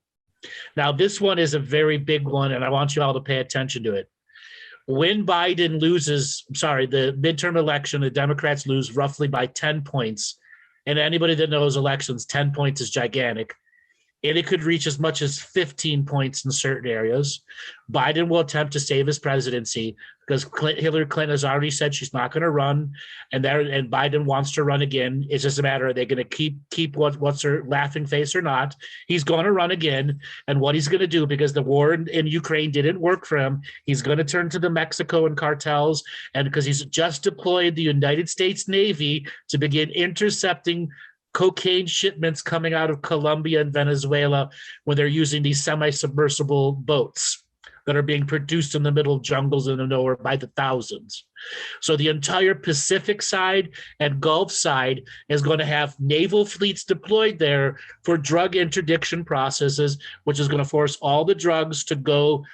Speaker 2: Now, this one is a very big one, and I want you all to pay attention to it. When Biden loses, the midterm election, the Democrats lose roughly by 10 points. And anybody that knows elections, 10 points is gigantic. And it could reach as much as 15 points in certain areas. Biden will attempt to save his presidency because Hillary Clinton has already said she's not going to run, and Biden wants to run again. It's just a matter of they're going to keep what's her laughing face or not. He's going to run again, and what he's going to do, because the war in Ukraine didn't work for him, he's going to turn to the Mexico and cartels, and because he's just deployed the United States Navy to begin intercepting cocaine shipments coming out of Colombia and Venezuela when they're using these semi-submersible boats that are being produced in the middle of jungles in the nowhere by the thousands. So the entire Pacific side and Gulf side is going to have naval fleets deployed there for drug interdiction processes, which is going to force all the drugs to go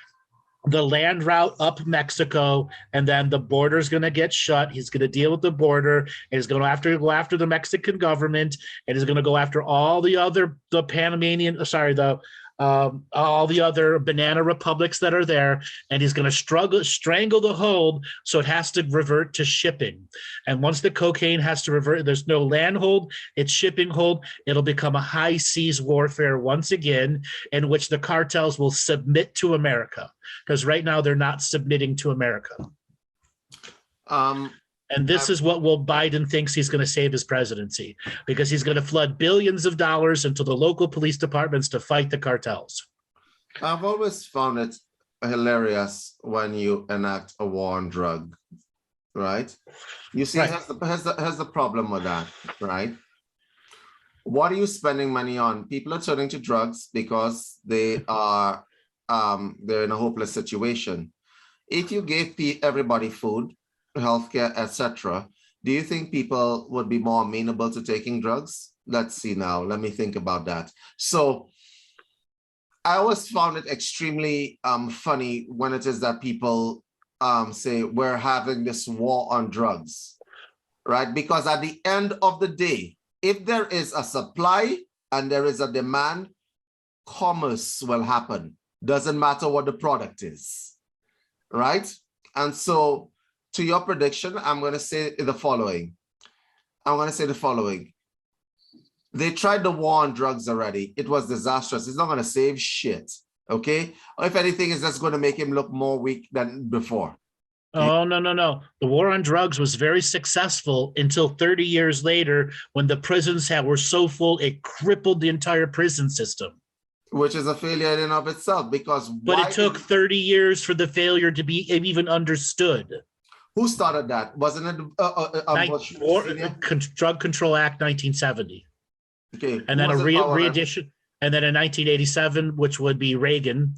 Speaker 2: the land route up Mexico, and then the border is going to get shut. He's going to deal with the border, and he's going to go after the Mexican government, and he's going to go after all the other all the other banana republics that are there, and he's going to strangle the hold, so it has to revert to shipping. And once the cocaine has to revert, there's no land hold, it's shipping hold. It'll become a high seas warfare once again, in which the cartels will submit to America, because right now they're not submitting to America. And this is what Biden thinks he's going to save his presidency, because he's going to flood billions of dollars into the local police departments to fight the cartels.
Speaker 1: I've always found it hilarious when you enact a war on drugs, right? You see,
Speaker 2: Right.
Speaker 1: has the problem with that, right? What are you spending money on? People are turning to drugs because they're in a hopeless situation. If you gave everybody food, healthcare, etc., do you think people would be more amenable to taking drugs? Let's see now. Let me think about that. So I always found it extremely funny when it is that people say we're having this war on drugs, right? Because at the end of the day, if there is a supply and there is a demand, commerce will happen. Doesn't matter what the product is, right? And so to your prediction, I'm going to say the following. They tried the war on drugs already. It was disastrous. It's not going to save shit, okay? If anything, it's just going to make him look more weak than before.
Speaker 2: Oh, no, no, no. The war on drugs was very successful until 30 years later when the prisons were so full, it crippled the entire prison system.
Speaker 1: Which is a failure in and of itself, because
Speaker 2: But it took 30 years for the failure to be even understood.
Speaker 1: Who started that? Wasn't it Bush
Speaker 2: Drug Control Act 1970.
Speaker 1: Okay.
Speaker 2: And then a re-edition, and then in 1987, which would be Reagan,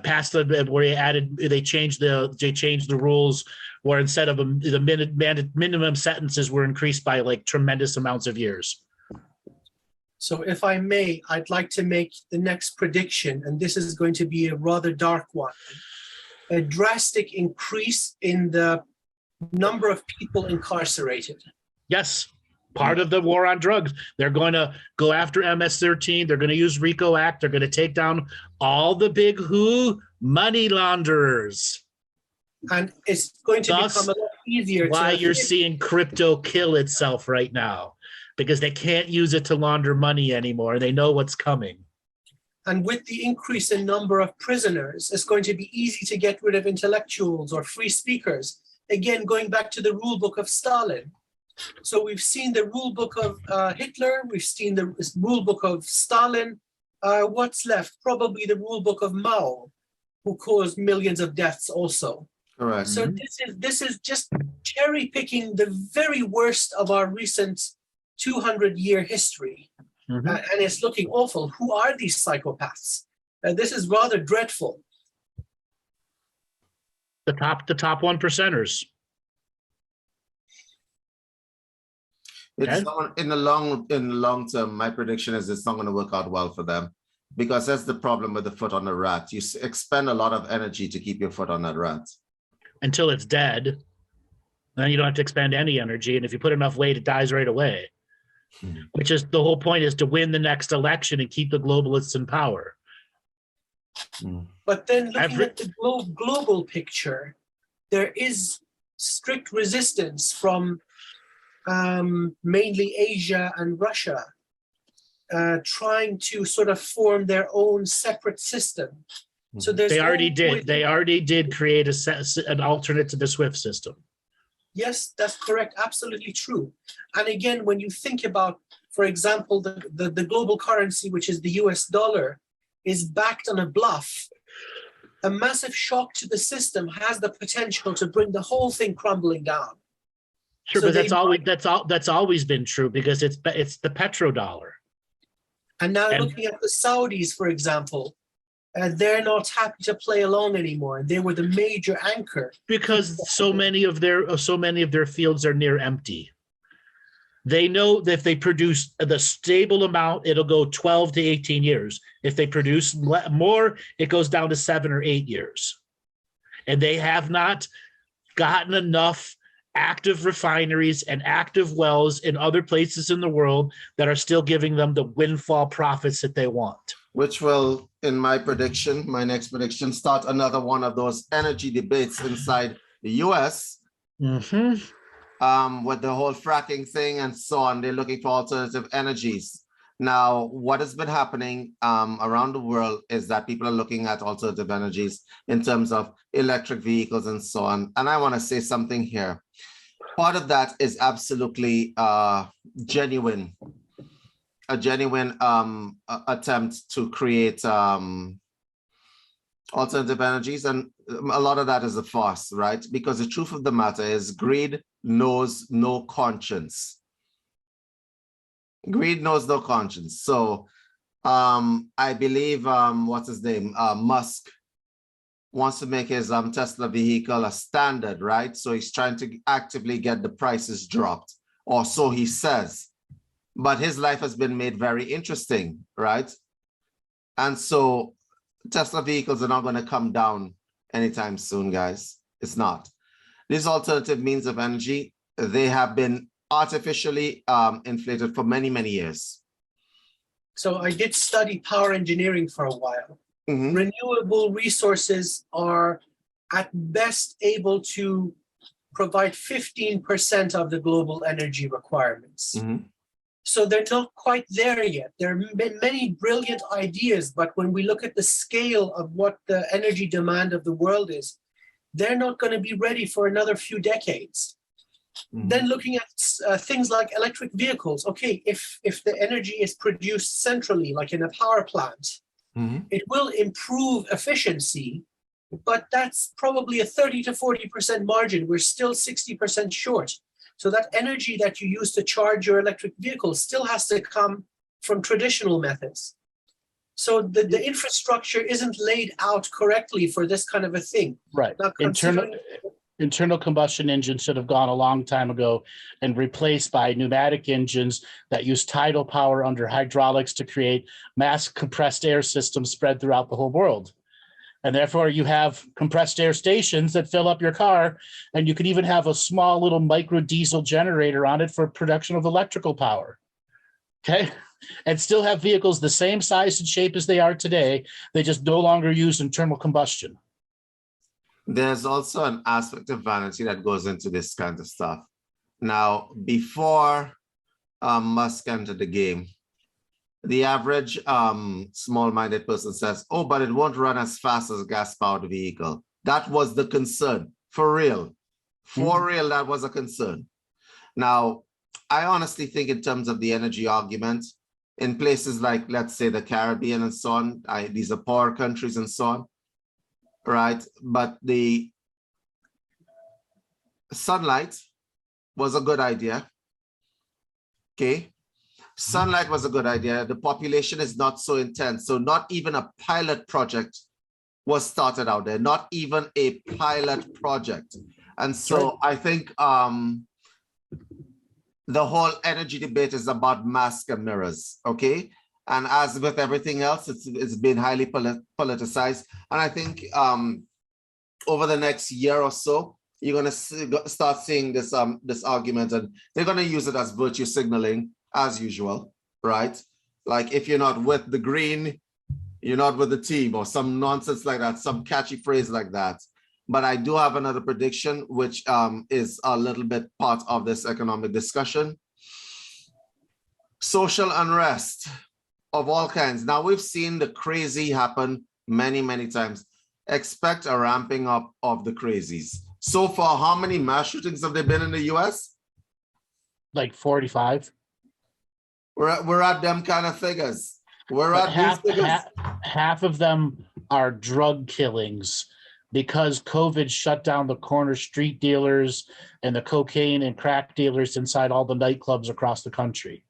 Speaker 2: passed where they changed the rules where instead of the minimum sentences were increased by like tremendous amounts of years.
Speaker 3: So if I may, I'd like to make the next prediction, and this is going to be a rather dark one. A drastic increase in the number of people incarcerated.
Speaker 2: Yes, part of the war on drugs. They're going to go after MS-13. They're going to use RICO Act. They're going to take down all the big money launderers.
Speaker 3: And it's going to become a lot easier.
Speaker 2: Why you're seeing crypto kill itself right now, because they can't use it to launder money anymore. They know what's coming.
Speaker 3: And with the increase in number of prisoners, it's going to be easy to get rid of intellectuals or free speakers. Again, going back to the rule book of Stalin. So we've seen the rule book of Hitler, we've seen the rule book of Stalin. What's left? Probably the rule book of Mao, who caused millions of deaths also.
Speaker 1: Correct.
Speaker 3: So this is just cherry picking the very worst of our recent 200-year history. And it's looking awful. Who are these psychopaths? This is rather dreadful.
Speaker 2: The top 1%ers.
Speaker 1: It's not, in the long term, my prediction is it's not going to work out well for them, because that's the problem with the foot on the rat. You expend a lot of energy to keep your foot on that rat.
Speaker 2: Until it's dead. Then you don't have to expend any energy. And if you put enough weight, it dies right away. Which is the whole point, is to win the next election and keep the globalists in power.
Speaker 3: But then looking at the global picture, there is strict resistance from mainly Asia and Russia, trying to sort of form their own separate system. So
Speaker 2: they already did create an alternate to the SWIFT system.
Speaker 3: Yes, that's correct. Absolutely true. And again, when you think about, for example, the global currency, which is the US dollar, is backed on a bluff. A massive shock to the system has the potential to bring the whole thing crumbling down.
Speaker 2: Sure, so but that's always been true, because it's the petrodollar.
Speaker 3: And now looking at the Saudis, for example, they're not happy to play along anymore. They were the major anchor,
Speaker 2: because so many of their fields are near empty. They know that if they produce the stable amount, it'll go 12 to 18 years. If they produce more, it goes down to 7 or 8 years. And they have not gotten enough active refineries and active wells in other places in the world that are still giving them the windfall profits that they want.
Speaker 1: Which will, in my next prediction, start another one of those energy debates inside the US. With the whole fracking thing and so on. They're looking for alternative energies. Now, what has been happening around the world is that people are looking at alternative energies in terms of electric vehicles and so on. And I want to say something here. Part of that is absolutely genuine. A genuine attempt to create alternative energies, and a lot of that is a farce, right? Because the truth of the matter is greed knows no conscience. Greed knows no conscience. So I believe, what's his name? Musk wants to make his Tesla vehicle a standard, right? So he's trying to actively get the prices dropped, or so he says. But his life has been made very interesting, right? And so Tesla vehicles are not going to come down anytime soon, guys. It's not. These alternative means of energy, they have been artificially inflated for many, many years.
Speaker 3: So I did study power engineering for a while. Renewable resources are at best able to provide 15% of the global energy requirements. So they're not quite there yet. There have been many brilliant ideas, but when we look at the scale of what the energy demand of the world is, they're not going to be ready for another few decades. Then looking at things like electric vehicles, okay, if the energy is produced centrally, like in a power plant, it will improve efficiency, but that's probably a 30 to 40% margin. We're still 60% short. So that energy that you use to charge your electric vehicle still has to come from traditional methods. So the infrastructure isn't laid out correctly for this kind of a thing.
Speaker 2: Right.
Speaker 3: Now,
Speaker 2: Internal combustion engines should have gone a long time ago and replaced by pneumatic engines that use tidal power under hydraulics to create mass compressed air systems spread throughout the whole world. And therefore you have compressed air stations that fill up your car, and you could even have a small little micro diesel generator on it for production of electrical power. Okay. And still have vehicles the same size and shape as they are today. They just no longer use internal combustion.
Speaker 1: There's also an aspect of vanity that goes into this kind of stuff. Now, before Musk entered the game, the average small-minded person says, oh, but it won't run as fast as a gas-powered vehicle. That was the concern, for real. For real, that was a concern. Now, I honestly think in terms of the energy argument, in places like, let's say, the Caribbean and so on, these are poor countries and so on, right? But the sunlight was a good idea, okay? Sunlight was a good idea. The population is not so intense. So not even a pilot project was started out there, not even a pilot project. And so I think the whole energy debate is about mask and mirrors, okay? And as with everything else, it's been highly politicized. And I think over the next year or so, you're going to start seeing this argument, and they're going to use it as virtue signaling as usual, right? Like if you're not with the green, you're not with the team, or some nonsense like that, some catchy phrase like that. But I do have another prediction, which is a little bit part of this economic discussion. Social unrest of all kinds. Now, we've seen the crazy happen many, many times. Expect a ramping up of the crazies. So far, how many mass shootings have there been in the US?
Speaker 2: Like 45.
Speaker 1: We're at them kind of figures.
Speaker 2: Half of them are drug killings because COVID shut down the corner street dealers and the cocaine and crack dealers inside all the nightclubs across the country.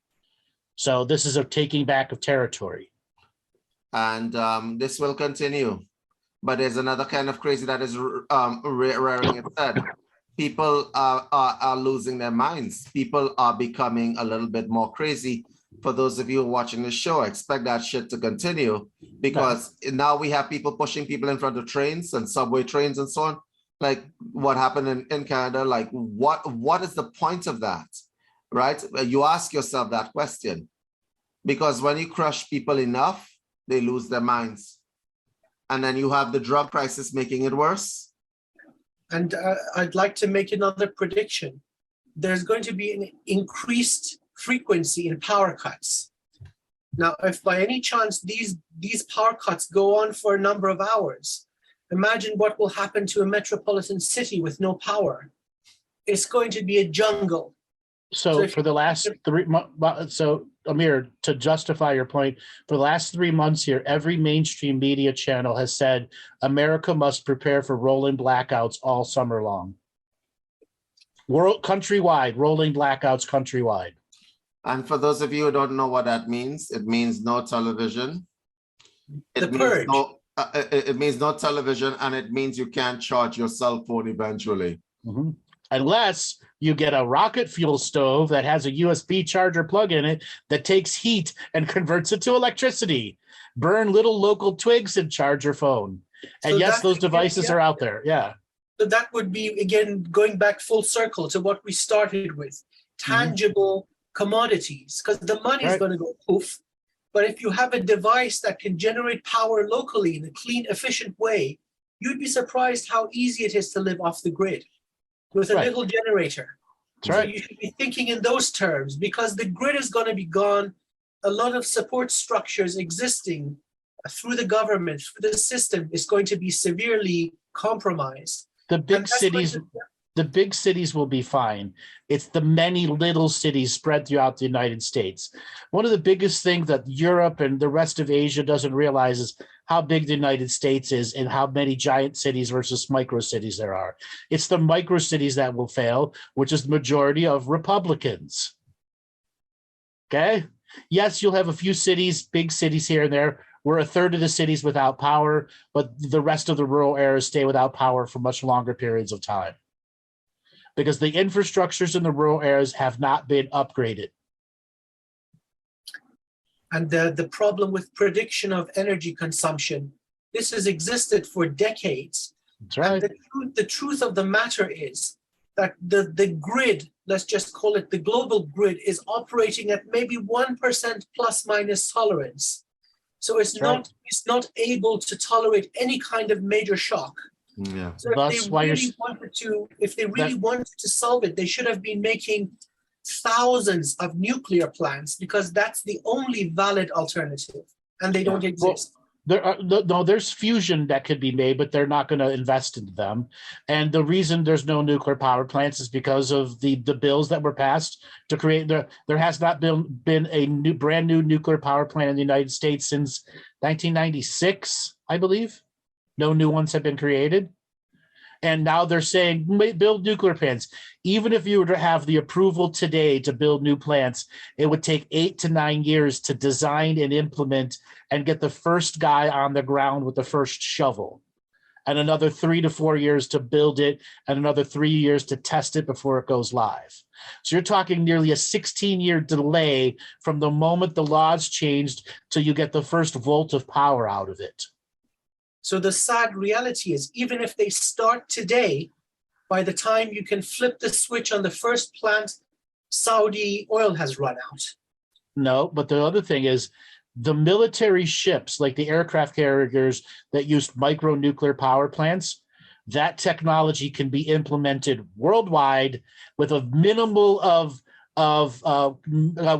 Speaker 2: So this is a taking back of territory.
Speaker 1: And this will continue. But there's another kind of crazy that is rearing its head. People are losing their minds. People are becoming a little bit more crazy. For those of you watching the show, expect that shit to continue, because now we have people pushing people in front of trains and subway trains and so on. Like what happened in Canada, like what is the point of that, right? You ask yourself that question, because when you crush people enough, they lose their minds. And then you have the drug crisis making it worse.
Speaker 3: And I'd like to make another prediction. There's going to be an increased frequency in power cuts. Now, if by any chance these power cuts go on for a number of hours, imagine what will happen to a metropolitan city with no power. It's going to be a jungle.
Speaker 2: So for the last 3 months, so Amir, to justify your point, for the last 3 months here, every mainstream media channel has said America must prepare for rolling blackouts all summer long. Countrywide, rolling blackouts countrywide.
Speaker 1: And for those of you who don't know what that means, it means no television.
Speaker 3: The purge.
Speaker 1: It means no television, and it means you can't charge your cell phone eventually.
Speaker 2: Mm-hmm. Unless you get a rocket fuel stove that has a USB charger plug in it that takes heat and converts it to electricity. Burn little local twigs and charge your phone. And so yes, those devices are out there. Yeah.
Speaker 3: So that would be, again, going back full circle to what we started with. Tangible commodities, because the money is going to go poof. But if you have a device that can generate power locally in a clean, efficient way, you'd be surprised how easy it is to live off the grid with a little generator. So you should be thinking in those terms, because the grid is going to be gone. A lot of support structures existing through the government, through the system, is going to be severely compromised.
Speaker 2: The big
Speaker 3: And that's going
Speaker 2: cities,
Speaker 3: to-
Speaker 2: the big cities will be fine. It's the many little cities spread throughout the United States. One of the biggest things that Europe and the rest of Asia doesn't realize is how big the United States is and how many giant cities versus micro cities there are. It's the micro cities that will fail, which is the majority of Republicans. Okay? Yes, you'll have a few cities, big cities here and there, where a third of the cities without power, but the rest of the rural areas stay without power for much longer periods of time. Because the infrastructures in the rural areas have not been upgraded.
Speaker 3: And the problem with prediction of energy consumption, this has existed for decades.
Speaker 2: That's right.
Speaker 3: And the truth of the matter is that the grid, let's just call it the global grid, is operating at maybe 1% plus minus tolerance. So it's
Speaker 2: Right.
Speaker 3: not able to tolerate any kind of major shock.
Speaker 1: Yeah.
Speaker 3: So if
Speaker 2: That's
Speaker 3: they
Speaker 2: why
Speaker 3: really wanted to solve it, they should have been making thousands of nuclear plants, because that's the only valid alternative, and they don't exist.
Speaker 2: There's fusion that could be made, but they're not going to invest into them. And the reason there's no nuclear power plants is because of the bills that were passed to create there has not been a brand new nuclear power plant in the United States since 1996, I believe. No new ones have been created. And now they're saying, build nuclear plants. Even if you were to have the approval today to build new plants, it would take 8 to 9 years to design and implement and get the first guy on the ground with the first shovel, and another 3 to 4 years to build it, and another 3 years to test it before it goes live. So you're talking nearly a 16-year delay from the moment the laws changed till you get the first volt of power out of it.
Speaker 3: So the sad reality is, even if they start today, by the time you can flip the switch on the first plant, Saudi oil has run out.
Speaker 2: No, but the other thing is, the military ships, like the aircraft carriers that used micro-nuclear power plants, that technology can be implemented worldwide with a minimal of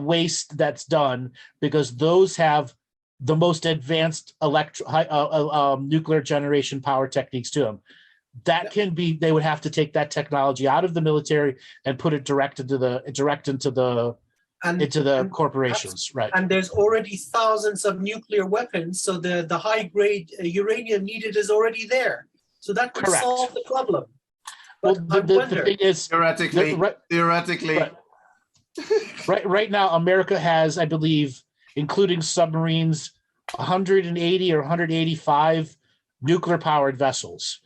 Speaker 2: waste that's done, because those have the most advanced nuclear generation power techniques to them. That can be, they would have to take that technology out of the military and put it direct into the corporations, right?
Speaker 3: And there's already thousands of nuclear weapons, so the high grade uranium needed is already there. So that could
Speaker 2: Correct.
Speaker 3: solve the problem.
Speaker 2: Well,
Speaker 3: But
Speaker 2: the thing is,
Speaker 1: Theoretically.
Speaker 2: right now, America has, I believe, including submarines, 180 or 185 nuclear-powered vessels.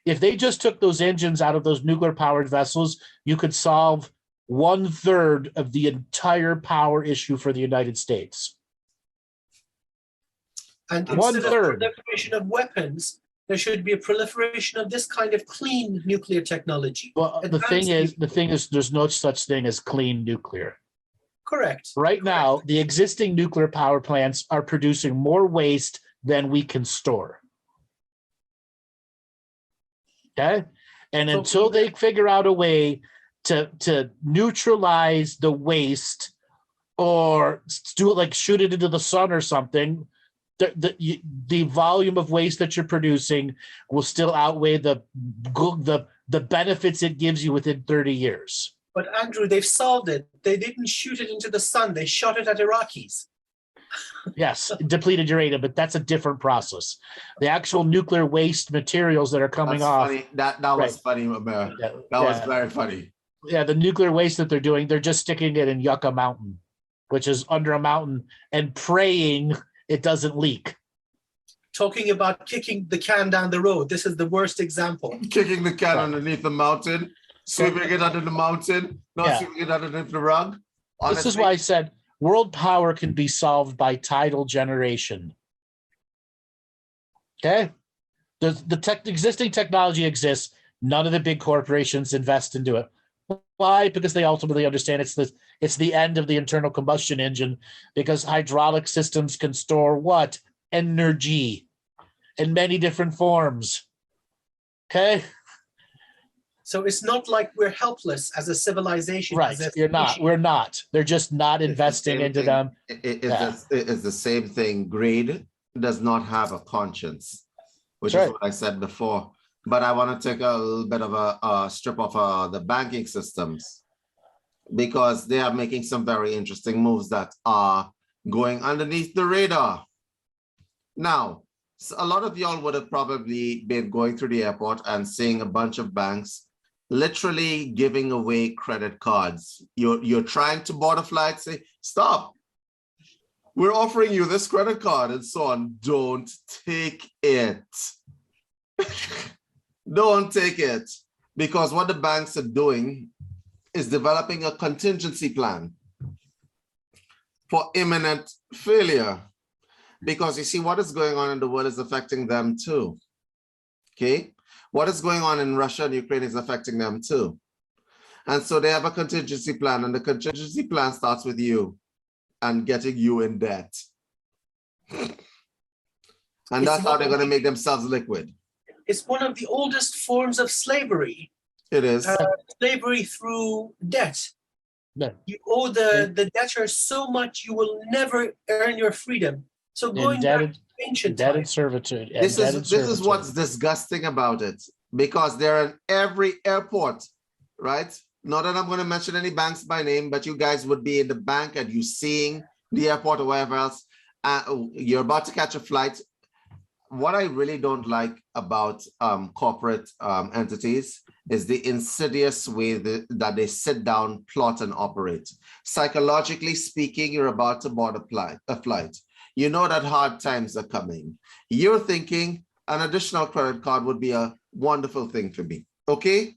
Speaker 2: If they just took those engines out of those nuclear-powered vessels, you could solve 1/3 of the entire power issue for the United States.
Speaker 3: And instead of proliferation of weapons, there should be a proliferation of this kind of clean nuclear technology.
Speaker 2: Well, the thing is, there's no such thing as clean nuclear.
Speaker 3: Correct.
Speaker 2: Right now, the existing nuclear power plants are producing more waste than we can store. Okay? And until they figure out a way to neutralize the waste, or do it like shoot it into the sun or something, the volume of waste that you're producing will still outweigh the benefits it gives you within 30 years.
Speaker 3: But Andrew, they've solved it. They didn't shoot it into the sun. They shot it at Iraqis.
Speaker 2: Yes, depleted uranium, but that's a different process. The actual nuclear waste materials that are coming off.
Speaker 1: Funny. That was funny, Amir. That was very funny.
Speaker 2: Yeah, the nuclear waste that they're doing, they're just sticking it in Yucca Mountain, which is under a mountain, and praying it doesn't leak.
Speaker 3: Talking about kicking the can down the road, this is the worst example.
Speaker 1: Kicking the can underneath the mountain, sweeping it under the mountain, not sweeping it underneath the rug. Honestly.
Speaker 2: This is why I said world power can be solved by tidal generation. Okay? The existing technology exists. None of the big corporations invest into it. Why? Because they ultimately understand it's the end of the internal combustion engine, because hydraulic systems can store what? Energy in many different forms. Okay?
Speaker 3: So it's not like we're helpless as a civilization.
Speaker 2: Right. You're not. We're not. They're just not investing into them.
Speaker 1: It's the same thing. Greed does not have a conscience, which is what I said before. but I want to take a little bit of a strip of the banking systems, because they are making some very interesting moves that are going underneath the radar. Now, a lot of y'all would have probably been going through the airport and seeing a bunch of banks literally giving away credit cards. You're trying to board a flight, say, stop. We're offering you this credit card and so on. Don't take it. Don't take it. Because what the banks are doing is developing a contingency plan for imminent failure. Because you see, what is going on in the world is affecting them too. Okay? What is going on in Russia and Ukraine is affecting them too. And so they have a contingency plan, and the contingency plan starts with you and getting you in debt. And that's how they're going to make themselves liquid.
Speaker 3: It's one of the oldest forms of slavery.
Speaker 1: It is.
Speaker 3: Slavery through debt.
Speaker 2: Yeah.
Speaker 3: You owe the debtor so much, you will never earn your freedom. So going back to ancient
Speaker 2: indebted
Speaker 3: times,
Speaker 2: servitude.
Speaker 1: This is what's disgusting about it, because they're in every airport, right? Not that I'm going to mention any banks by name, but you guys would be in the bank and you seeing the airport or wherever else. You're about to catch a flight. What I really don't like about corporate entities is the insidious way that they sit down, plot, and operate. Psychologically speaking, you're about to board a flight. You know that hard times are coming. You're thinking an additional credit card would be a wonderful thing for me, okay?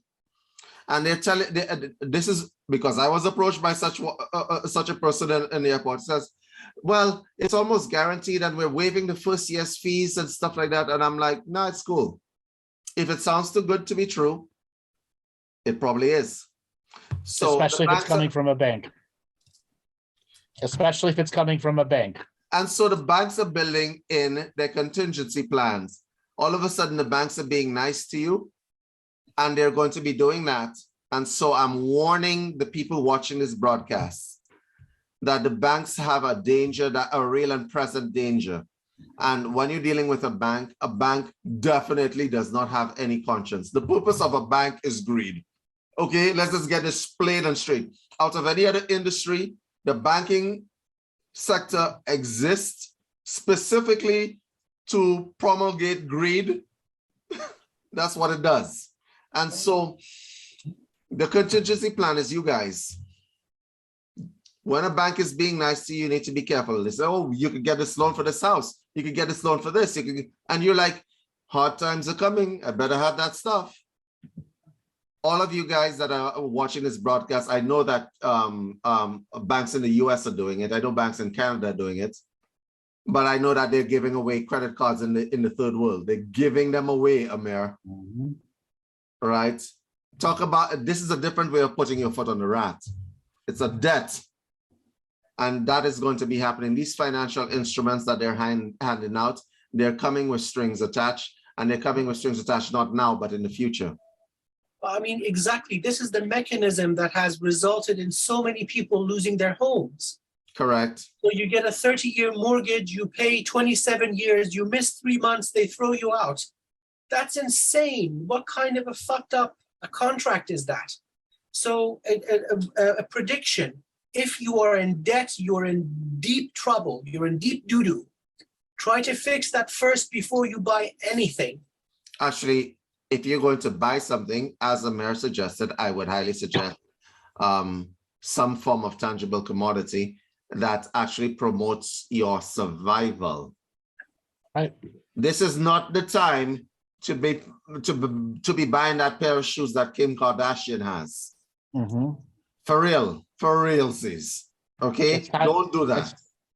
Speaker 1: And they're telling, this is because I was approached by such a person in the airport. It says, well, it's almost guaranteed and we're waiving the first year's fees and stuff like that. And I'm like, no, it's cool. If it sounds too good to be true, it probably is. So
Speaker 2: especially if it's coming from a bank. Especially if it's coming from a bank.
Speaker 1: And so the banks are building in their contingency plans. All of a sudden, the banks are being nice to you, and they're going to be doing that. And so I'm warning the people watching this broadcast that the banks have a danger, that a real and present danger. And when you're dealing with a bank definitely does not have any conscience. The purpose of a bank is greed. Okay, let's just get this plain and straight. Out of any other industry, the banking sector exists specifically to promulgate greed. That's what it does. And so the contingency plan is you guys. When a bank is being nice to you, you need to be careful. They say, oh, you could get this loan for this house. You could get this loan for this. And you're like, hard times are coming. I better have that stuff. All of you guys that are watching this broadcast, I know that banks in the US are doing it. I know banks in Canada are doing it. But I know that they're giving away credit cards in the third world. They're giving them away, Amir. Mm-hmm. Right? Talk about, this is a different way of putting your foot on the rat. It's a debt. And that is going to be happening. These financial instruments that they're handing out, they're coming with strings attached. And they're coming with strings attached not now, but in the future.
Speaker 3: I mean, exactly. This is the mechanism that has resulted in so many people losing their homes.
Speaker 1: Correct.
Speaker 3: So you get a 30-year mortgage, you pay 27 years, you miss 3 months, they throw you out. That's insane. What kind of a fucked up a contract is that? So a prediction, if you are in debt, you're in deep trouble, you're in deep doo-doo. Try to fix that first before you buy anything. Actually,
Speaker 1: if you're going to buy something, as Amir suggested, I would highly suggest some form of tangible commodity that actually promotes your survival. Right. This is not the time to be buying that pair of shoes that Kim Kardashian has. Mm-hmm. For real, sis. Okay, don't do that.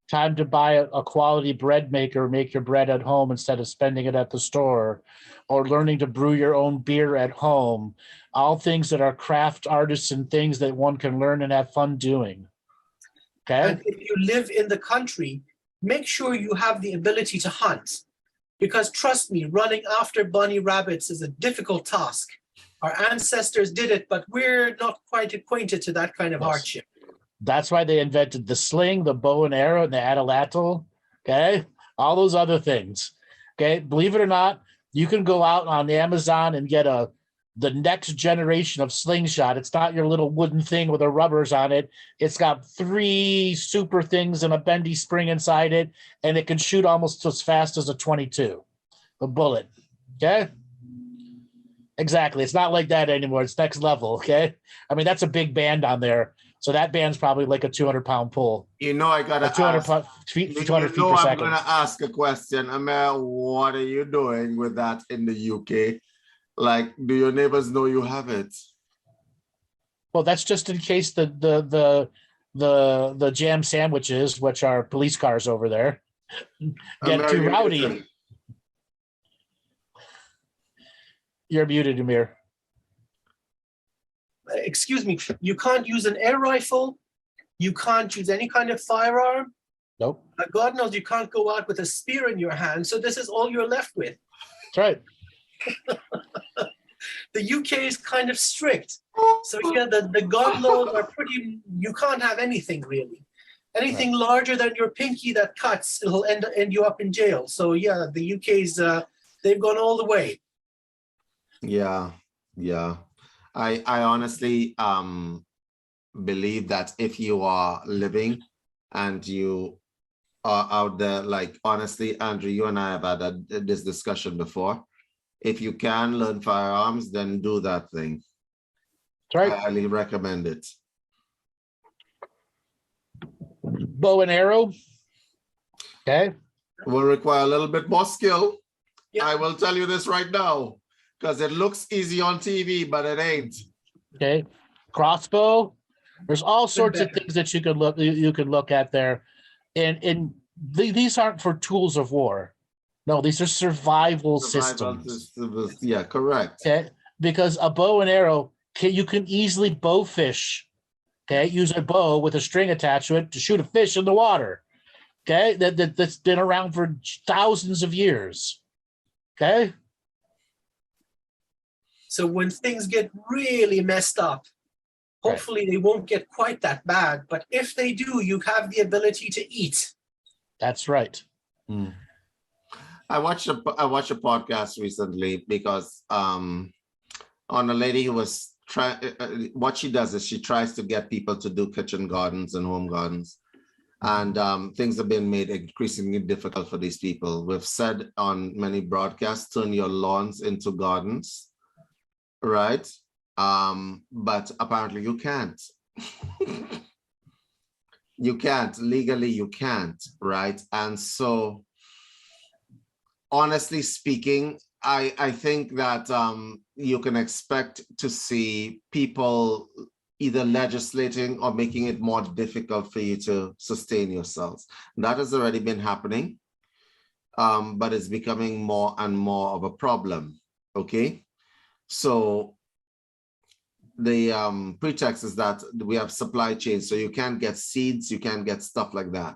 Speaker 2: Time to buy a quality bread maker, make your bread at home instead of spending it at the store, or learning to brew your own beer at home. All things that are craft artisan things that one can learn and have fun doing. Okay.
Speaker 3: And if you live in the country, make sure you have the ability to hunt, because trust me, running after bunny rabbits is a difficult task. Our ancestors did it, but we're not quite acquainted to that kind of hardship.
Speaker 2: That's why they invented the sling, the bow and arrow, and the atlatl, okay? All those other things, okay? Believe it or not, You can go out on Amazon and get the next generation of slingshot. It's not your little wooden thing with the rubbers on it. It's got 3 super things and a bendy spring inside it, and it can shoot almost as fast as a .22, a bullet. Okay? Exactly. It's not like that anymore. It's next level. Okay? I mean, that's a big band on there. So that band's probably like a 200-pound pull.
Speaker 1: You know, I gotta
Speaker 2: 200 feet, 200 feet per
Speaker 1: I'm
Speaker 2: second.
Speaker 1: gonna ask a question. Amir, what are you doing with that in the UK? Like, do your neighbors know you have it?
Speaker 2: Well, that's just in case the jam sandwiches, which are police cars over there, get too rowdy. You're muted, Amir.
Speaker 3: Excuse me, you can't use an air rifle. You can't use any kind of firearm.
Speaker 2: Nope.
Speaker 3: God knows you can't go out with a spear in your hand. So this is all you're left with.
Speaker 2: That's right.
Speaker 3: The UK is kind of strict. So yeah, the gun laws are pretty, you can't have anything really. Anything larger than your pinky that cuts, it'll end you up in jail. So yeah, the UK's, they've gone all the way.
Speaker 1: Yeah. I honestly believe that if you are living and you are out there, like honestly, Andrew, you and I have had this discussion before. If you can learn firearms, then do that thing.
Speaker 2: That's right.
Speaker 1: I highly recommend it.
Speaker 2: Bow and arrow. Okay.
Speaker 1: Will require a little bit more skill.
Speaker 3: Yeah.
Speaker 1: I will tell you this right now, because it looks easy on TV, but it ain't.
Speaker 2: Okay. Crossbow. There's all sorts of things that you could look at there. And these aren't for tools of war. No, these are survival systems.
Speaker 1: Yeah, correct.
Speaker 2: Okay. Because a bow and arrow, you can easily bow fish. Okay. Use a bow with a string attached to it to shoot a fish in the water. Okay. That's been around for thousands of years. Okay.
Speaker 3: So when things get really messed up, hopefully they won't get quite that bad. But if they do, you have the ability to eat.
Speaker 2: That's right.
Speaker 1: Mm. I watched a podcast recently because on a lady who was trying. What she does is she tries to get people to do kitchen gardens and home gardens, and things have been made increasingly difficult for these people. We've said on many broadcasts, turn your lawns into gardens, right? But apparently you can't. You can't legally. You can't, right? And so, honestly speaking, I think that you can expect to see people either legislating or making it more difficult for you to sustain yourselves. That has already been happening, but it's becoming more and more of a problem, okay? So the pretext is that we have supply chains, so you can't get seeds, you can't get stuff like that.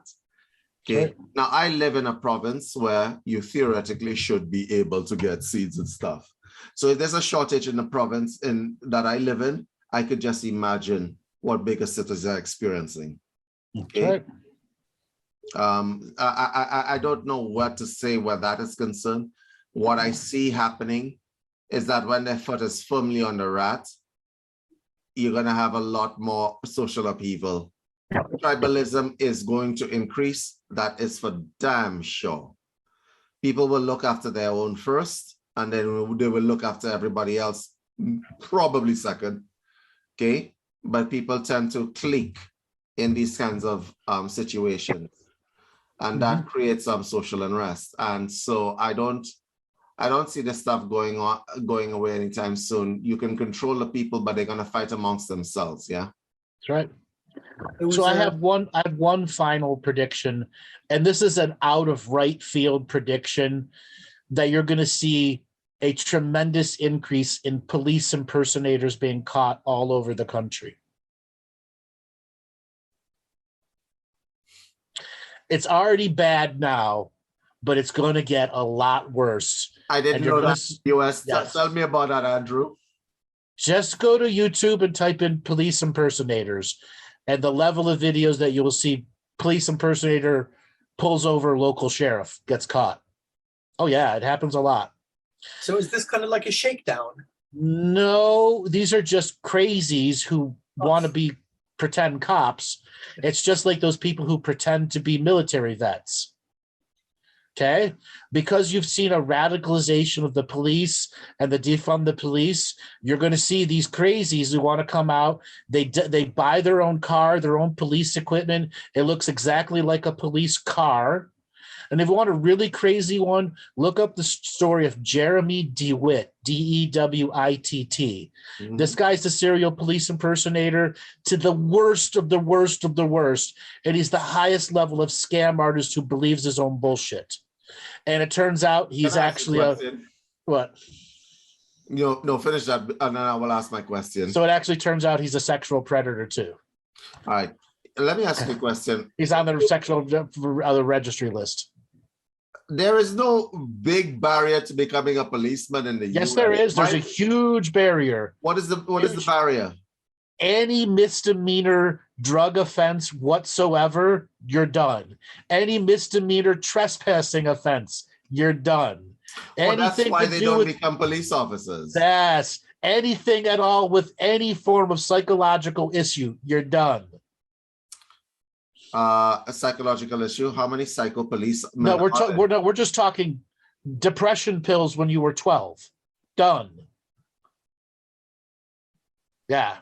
Speaker 1: Okay. Right. Now, I live in a province where you theoretically should be able to get seeds and stuff. So if there's a shortage in the province that I live in, I could just imagine what bigger cities are experiencing. Okay. Right. I don't know what to say where that is concerned. What I see happening is that when their foot is firmly on the rat, you're going to have a lot more social upheaval. Tribalism is going to increase. That is for damn sure. People will look after their own first, and then they will look after everybody else, probably second. Okay, but people tend to clique in these kinds of situations, and that creates some social unrest. And so I don't see this stuff going away anytime soon. You can control the people, but they're going to fight amongst themselves. Yeah,
Speaker 2: that's right. So I have one final prediction, and this is an out of right field prediction that you're going to see a tremendous increase in police impersonators being caught all over the country. It's already bad now, but it's going to get a lot worse.
Speaker 1: I didn't know that. US. Yes. Tell me about that, Andrew.
Speaker 2: Just go to YouTube and type in police impersonators, and the level of videos that you will see: police impersonator pulls over local sheriff, gets caught. Oh yeah, it happens a lot.
Speaker 3: So is this kind of like a shakedown?
Speaker 2: No, these are just crazies who want to be pretend cops. It's just like those people who pretend to be military vets. Okay, because you've seen a radicalization of the police and the defund the police, you're going to see these crazies who want to come out. They buy their own car, their own police equipment. It looks exactly like a police car. And if you want a really crazy one, look up the story of Jeremy DeWitt, DeWitt.
Speaker 1: Mhm.
Speaker 2: This guy's the serial police impersonator to the worst of the worst of the worst. And he's the highest level of scam artist who believes his own bullshit. And it turns out he's
Speaker 1: Can I ask
Speaker 2: actually
Speaker 1: you a
Speaker 2: a,
Speaker 1: question?
Speaker 2: what?
Speaker 1: No, finish that, and then I will ask my question.
Speaker 2: So it actually turns out he's a sexual predator too.
Speaker 1: All right, let me ask you a question.
Speaker 2: He's on the sexual registry list.
Speaker 1: There is no big barrier to becoming a policeman in the US.
Speaker 2: Yes, there is. There's a huge barrier.
Speaker 1: What is the barrier?
Speaker 2: Any misdemeanor drug offense whatsoever, you're done. Any misdemeanor trespassing offense, you're done.
Speaker 1: Well, that's
Speaker 2: Anything
Speaker 1: why
Speaker 2: to
Speaker 1: they
Speaker 2: do
Speaker 1: don't
Speaker 2: with
Speaker 1: become police officers.
Speaker 2: yes, anything at all with any form of psychological issue, you're done.
Speaker 1: A psychological issue. How many psycho police?
Speaker 2: No, we're just talking depression pills when you were 12. Done. Yeah.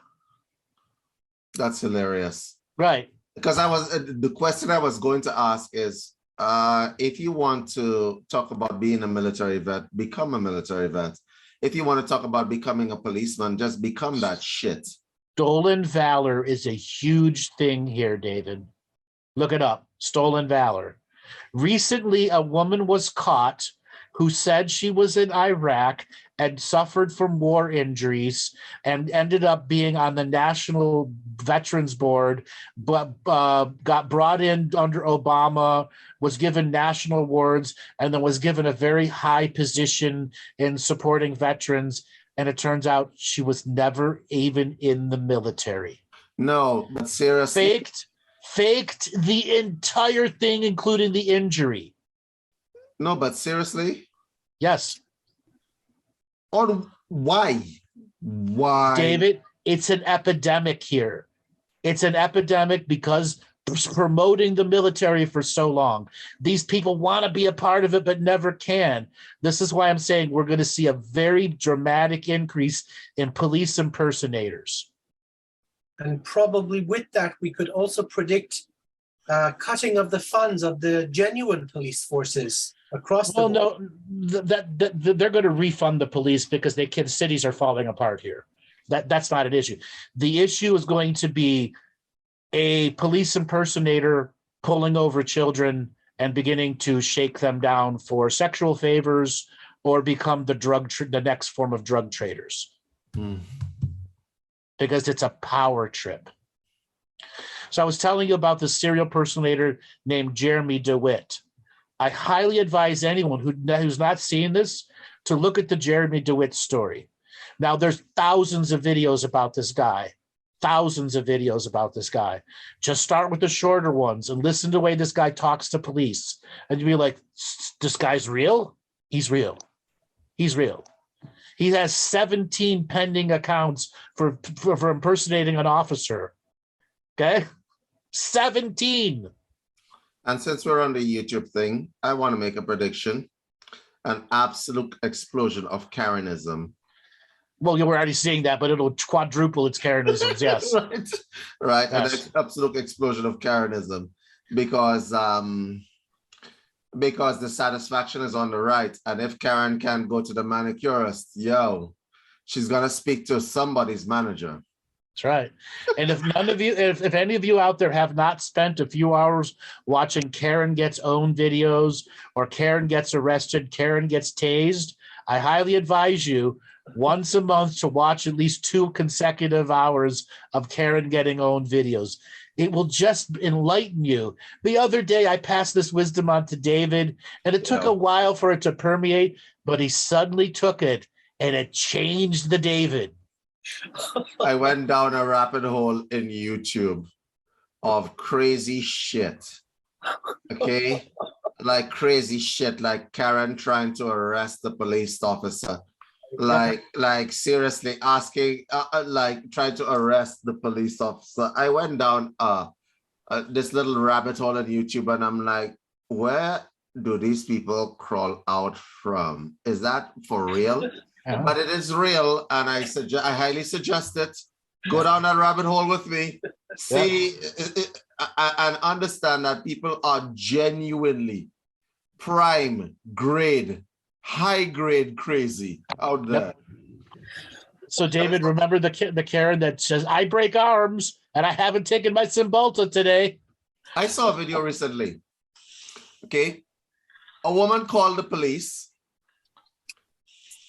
Speaker 1: That's hilarious.
Speaker 2: Right.
Speaker 1: Because the question I was going to ask is, if you want to talk about being a military vet, become a military vet. If you want to talk about becoming a policeman, just become that shit.
Speaker 2: Stolen valor is a huge thing here, David. Look it up. Stolen valor. Recently, a woman was caught who said she was in Iraq and suffered from war injuries and ended up being on the National Veterans Board, but got brought in under Obama, was given national awards, and then was given a very high position in supporting veterans. And it turns out she was never even in the military.
Speaker 1: No, but seriously.
Speaker 2: Faked the entire thing, including the injury.
Speaker 1: No, but seriously?
Speaker 2: Yes.
Speaker 1: Or why? Why?
Speaker 2: David, it's an epidemic here. It's an epidemic because promoting the military for so long. These people want to be a part of it, but never can. This is why I'm saying we're going to see a very dramatic increase in police impersonators.
Speaker 3: And probably with that, we could also predict cutting of the funds of the genuine police forces across the board.
Speaker 2: No, they're going to refund the police because cities are falling apart here. That's not an issue. The issue is going to be a police impersonator pulling over children and beginning to shake them down for sexual favors or become the next form of drug traders. Because it's a power trip. So I was telling you about the serial impersonator named Jeremy DeWitt. I highly advise anyone who's not seen this to look at the Jeremy DeWitt story. Now, there's thousands of videos about this guy. Just start with the shorter ones and listen to the way this guy talks to police. And you'll be like, this guy's real? He's real. He has 17 pending accounts for impersonating an officer. Okay? 17.
Speaker 1: And since we're on the YouTube thing, I want to make a prediction. An absolute explosion of Karenism.
Speaker 2: Well, you're already seeing that, but it'll quadruple its Karenisms, yes.
Speaker 1: Right.
Speaker 2: Yes.
Speaker 1: An absolute explosion of Karenism because the satisfaction is on the right. And if Karen can go to the manicurist, she's going to speak to somebody's manager.
Speaker 2: That's right. And if if any of you out there have not spent a few hours watching Karen Gets Owned videos or Karen Gets Arrested, Karen Gets Tased, I highly advise you once a month to watch at least 2 consecutive hours of Karen Getting Owned videos. It will just enlighten you. The other day, I passed this wisdom on to David, and it took a while for it to permeate, but he suddenly took it, and it changed the David.
Speaker 1: I went down a rabbit hole in YouTube of crazy shit. Okay? like crazy shit, like Karen trying to arrest the police officer. Like seriously asking, like trying to arrest the police officer. I went down this little rabbit hole on YouTube, and I'm like, where do these people crawl out from? Is that for real? But it is real, and I highly suggest it. Go down that rabbit hole with me. See and understand that people are genuinely prime grade, high grade crazy out there.
Speaker 2: So David, remember the Karen that says, I break arms and I haven't taken my Cymbalta today?
Speaker 1: I saw a video recently. Okay. A woman called the police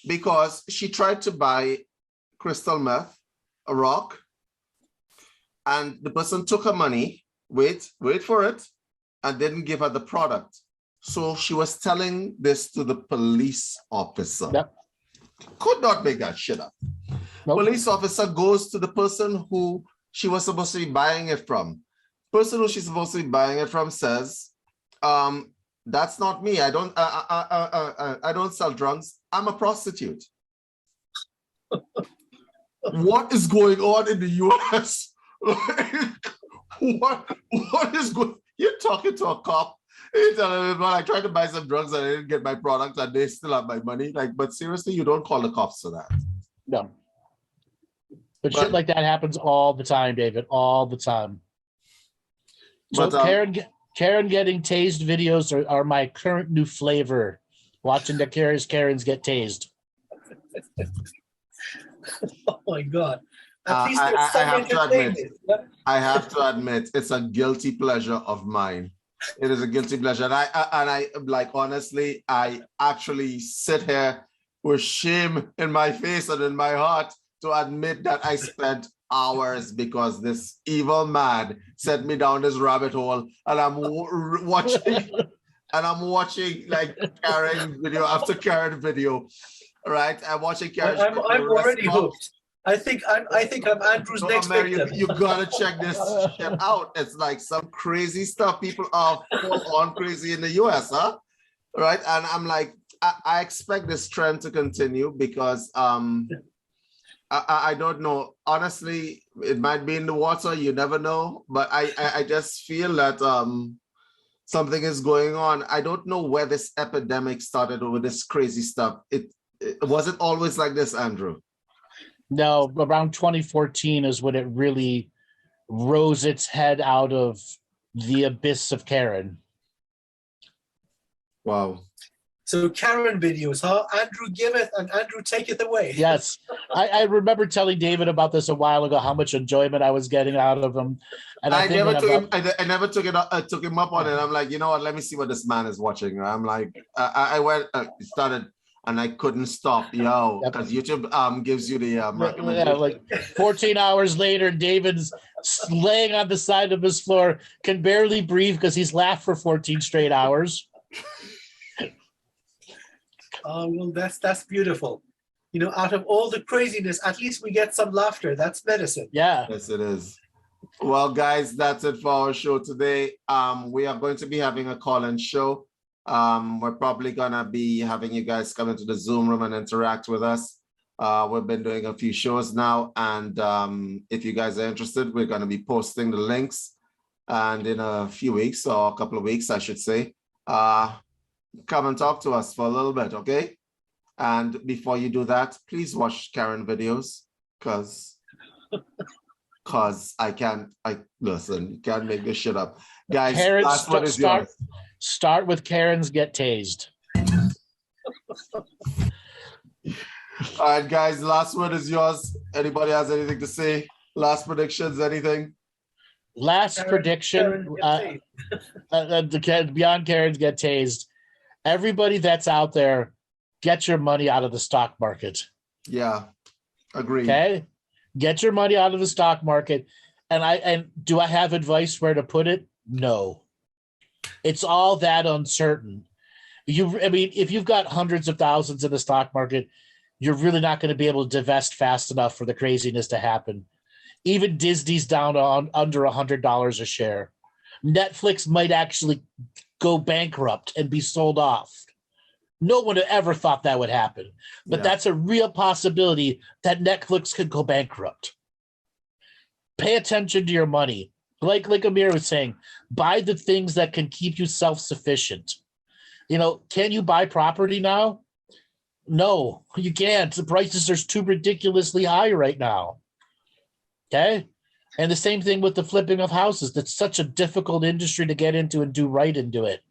Speaker 1: because she tried to buy crystal meth, a rock, and the person took her money, wait for it, and didn't give her the product. So she was telling this to the police officer.
Speaker 2: Yep.
Speaker 1: Could not make that shit up. Nope. Police officer goes to the person who she was supposed to be buying it from. Person who she's supposed to be buying it from says, that's not me. I don't sell drugs. I'm a prostitute. What is going on in the US? What is going? You're talking to a cop. You're telling him, well, I tried to buy some drugs and I didn't get my product and they still have my money. Like, but seriously, you don't call the cops for that.
Speaker 2: No. But shit like that happens all the time, David, all the time. So Karen getting tased videos are my current new flavor. Watching the Karens get tased.
Speaker 3: Oh my God. At least there's some entertainment.
Speaker 1: I have to admit, it's a guilty pleasure of mine. It is a guilty pleasure. And I like, honestly, I actually sit here with shame in my face and in my heart to admit that I spent hours because this evil man sent me down this rabbit hole, and I'm watching like Karen video after Karen video, right? I'm watching Karen.
Speaker 3: I'm already hooked. I think I'm Andrew's next victim.
Speaker 1: You gotta check this shit out. It's like some crazy stuff. People are full on crazy in the US, huh? Right? And I'm like, I expect this trend to continue because I don't know. Honestly, it might be in the water. You never know. But I just feel that something is going on. I don't know where this epidemic started with this crazy stuff. Was it always like this, Andrew?
Speaker 2: No, around 2014 is when it really rose its head out of the abyss of Karen.
Speaker 1: Wow.
Speaker 3: So Karen videos, huh? Andrew giveth and Andrew taketh away.
Speaker 2: Yes. I remember telling David about this a while ago, how much enjoyment I was getting out of him. And I never took
Speaker 1: him up on it. I'm like, you know what? Let me see what this man is watching. I'm like, I went, started, and I couldn't stop, because YouTube gives you the recommendation.
Speaker 2: Like 14 hours later, David's laying on the side of his floor, can barely breathe because he's laughed for 14 straight hours.
Speaker 3: Well, that's beautiful. You know, out of all the craziness, at least we get some laughter. That's medicine.
Speaker 2: Yeah.
Speaker 1: Yes, it is. Well, guys, that's it for our show today. We are going to be having a call-in show. We're probably gonna be having you guys come into the Zoom room and interact with us. We've been doing a few shows now, and if you guys are interested, we're gonna be posting the links. And in a few weeks, or a couple of weeks, I should say, come and talk to us for a little bit, okay? And before you do that, please watch Karen videos, cause listen, you can't make this shit up. Guys,
Speaker 2: Karen,
Speaker 1: last one is yours.
Speaker 2: Start with Karen's get tased.
Speaker 1: All right, guys, last word is yours. Anybody has anything to say? Last predictions, anything?
Speaker 2: Last prediction, beyond Karen's get tased. Everybody that's out there, get your money out of the stock market.
Speaker 1: Yeah, agree.
Speaker 2: Okay, get your money out of the stock market. And do I have advice where to put it? No. It's all that uncertain. If you've got hundreds of thousands in the stock market, you're really not going to be able to divest fast enough for the craziness to happen. Even Disney's down to under $100 a share. Netflix might actually go bankrupt and be sold off. No one ever thought that would happen, but that's a real possibility that Netflix could go bankrupt. Pay attention to your money. Like Amir was saying, buy the things that can keep you self-sufficient. You know, can you buy property now? No, you can't. The prices are too ridiculously high right now. Okay? And the same thing with the flipping of houses. That's such a difficult industry to get into and do right into it.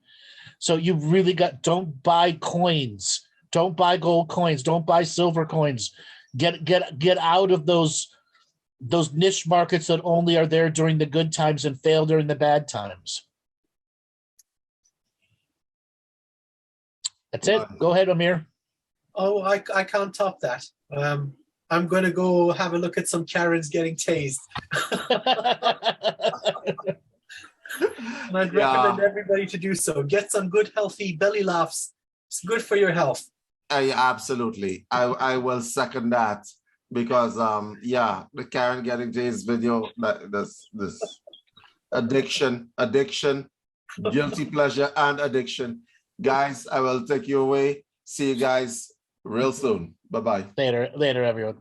Speaker 2: So you really don't buy coins. Don't buy gold coins. Don't buy silver coins. Get out of those niche markets that only are there during the good times and fail during the bad times. That's it. Go ahead, Amir.
Speaker 3: Oh, I can't top that. I'm going to go have a look at some Karens getting tased. And I'd recommend everybody to do so. Get some good, healthy belly laughs. It's good for your health.
Speaker 1: Absolutely. I will second that because, the Karen getting tased video, this addiction, guilty pleasure and addiction. Guys, I will take you away. See you guys real soon. Bye-bye.
Speaker 2: Later, everyone.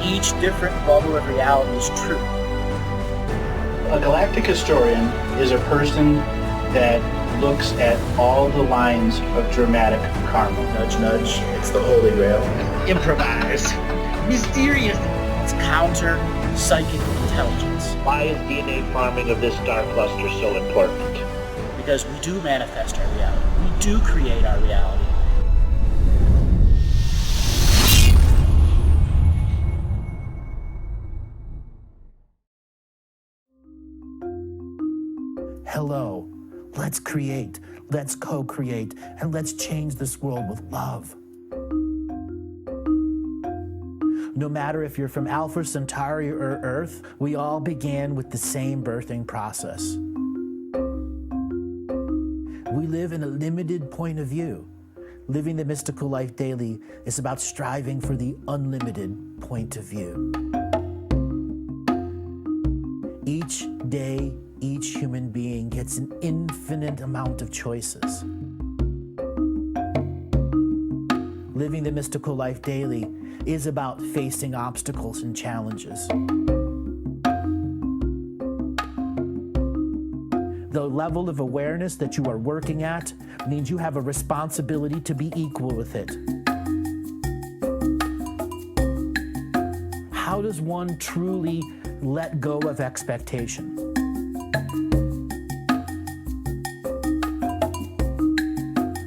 Speaker 4: Each different bubble of reality is true. A galactic historian is a person that looks at all the lines of dramatic karma.
Speaker 5: Nudge, nudge, it's the Holy Grail.
Speaker 4: Improvise. Mysterious.
Speaker 5: It's counter psychic intelligence.
Speaker 4: Why is DNA farming of this star cluster so important?
Speaker 5: Because we do manifest our reality. We do create our reality.
Speaker 6: Hello, let's create, let's co-create, and let's change this world with love. No matter if you're from Alpha Centauri or Earth, we all began with the same birthing process. We live in a limited point of view. Living the mystical life daily is about striving for the unlimited point of view. Each day, each human being gets an infinite amount of choices. Living the mystical life daily is about facing obstacles and challenges. The level of awareness that you are working at means you have a responsibility to be equal with it. How does one truly let go of expectation?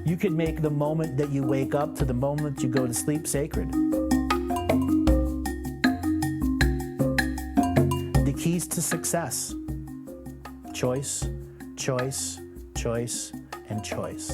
Speaker 6: You can make the moment that you wake up to the moment you go to sleep sacred. The keys to success: choice, choice, choice, and choice.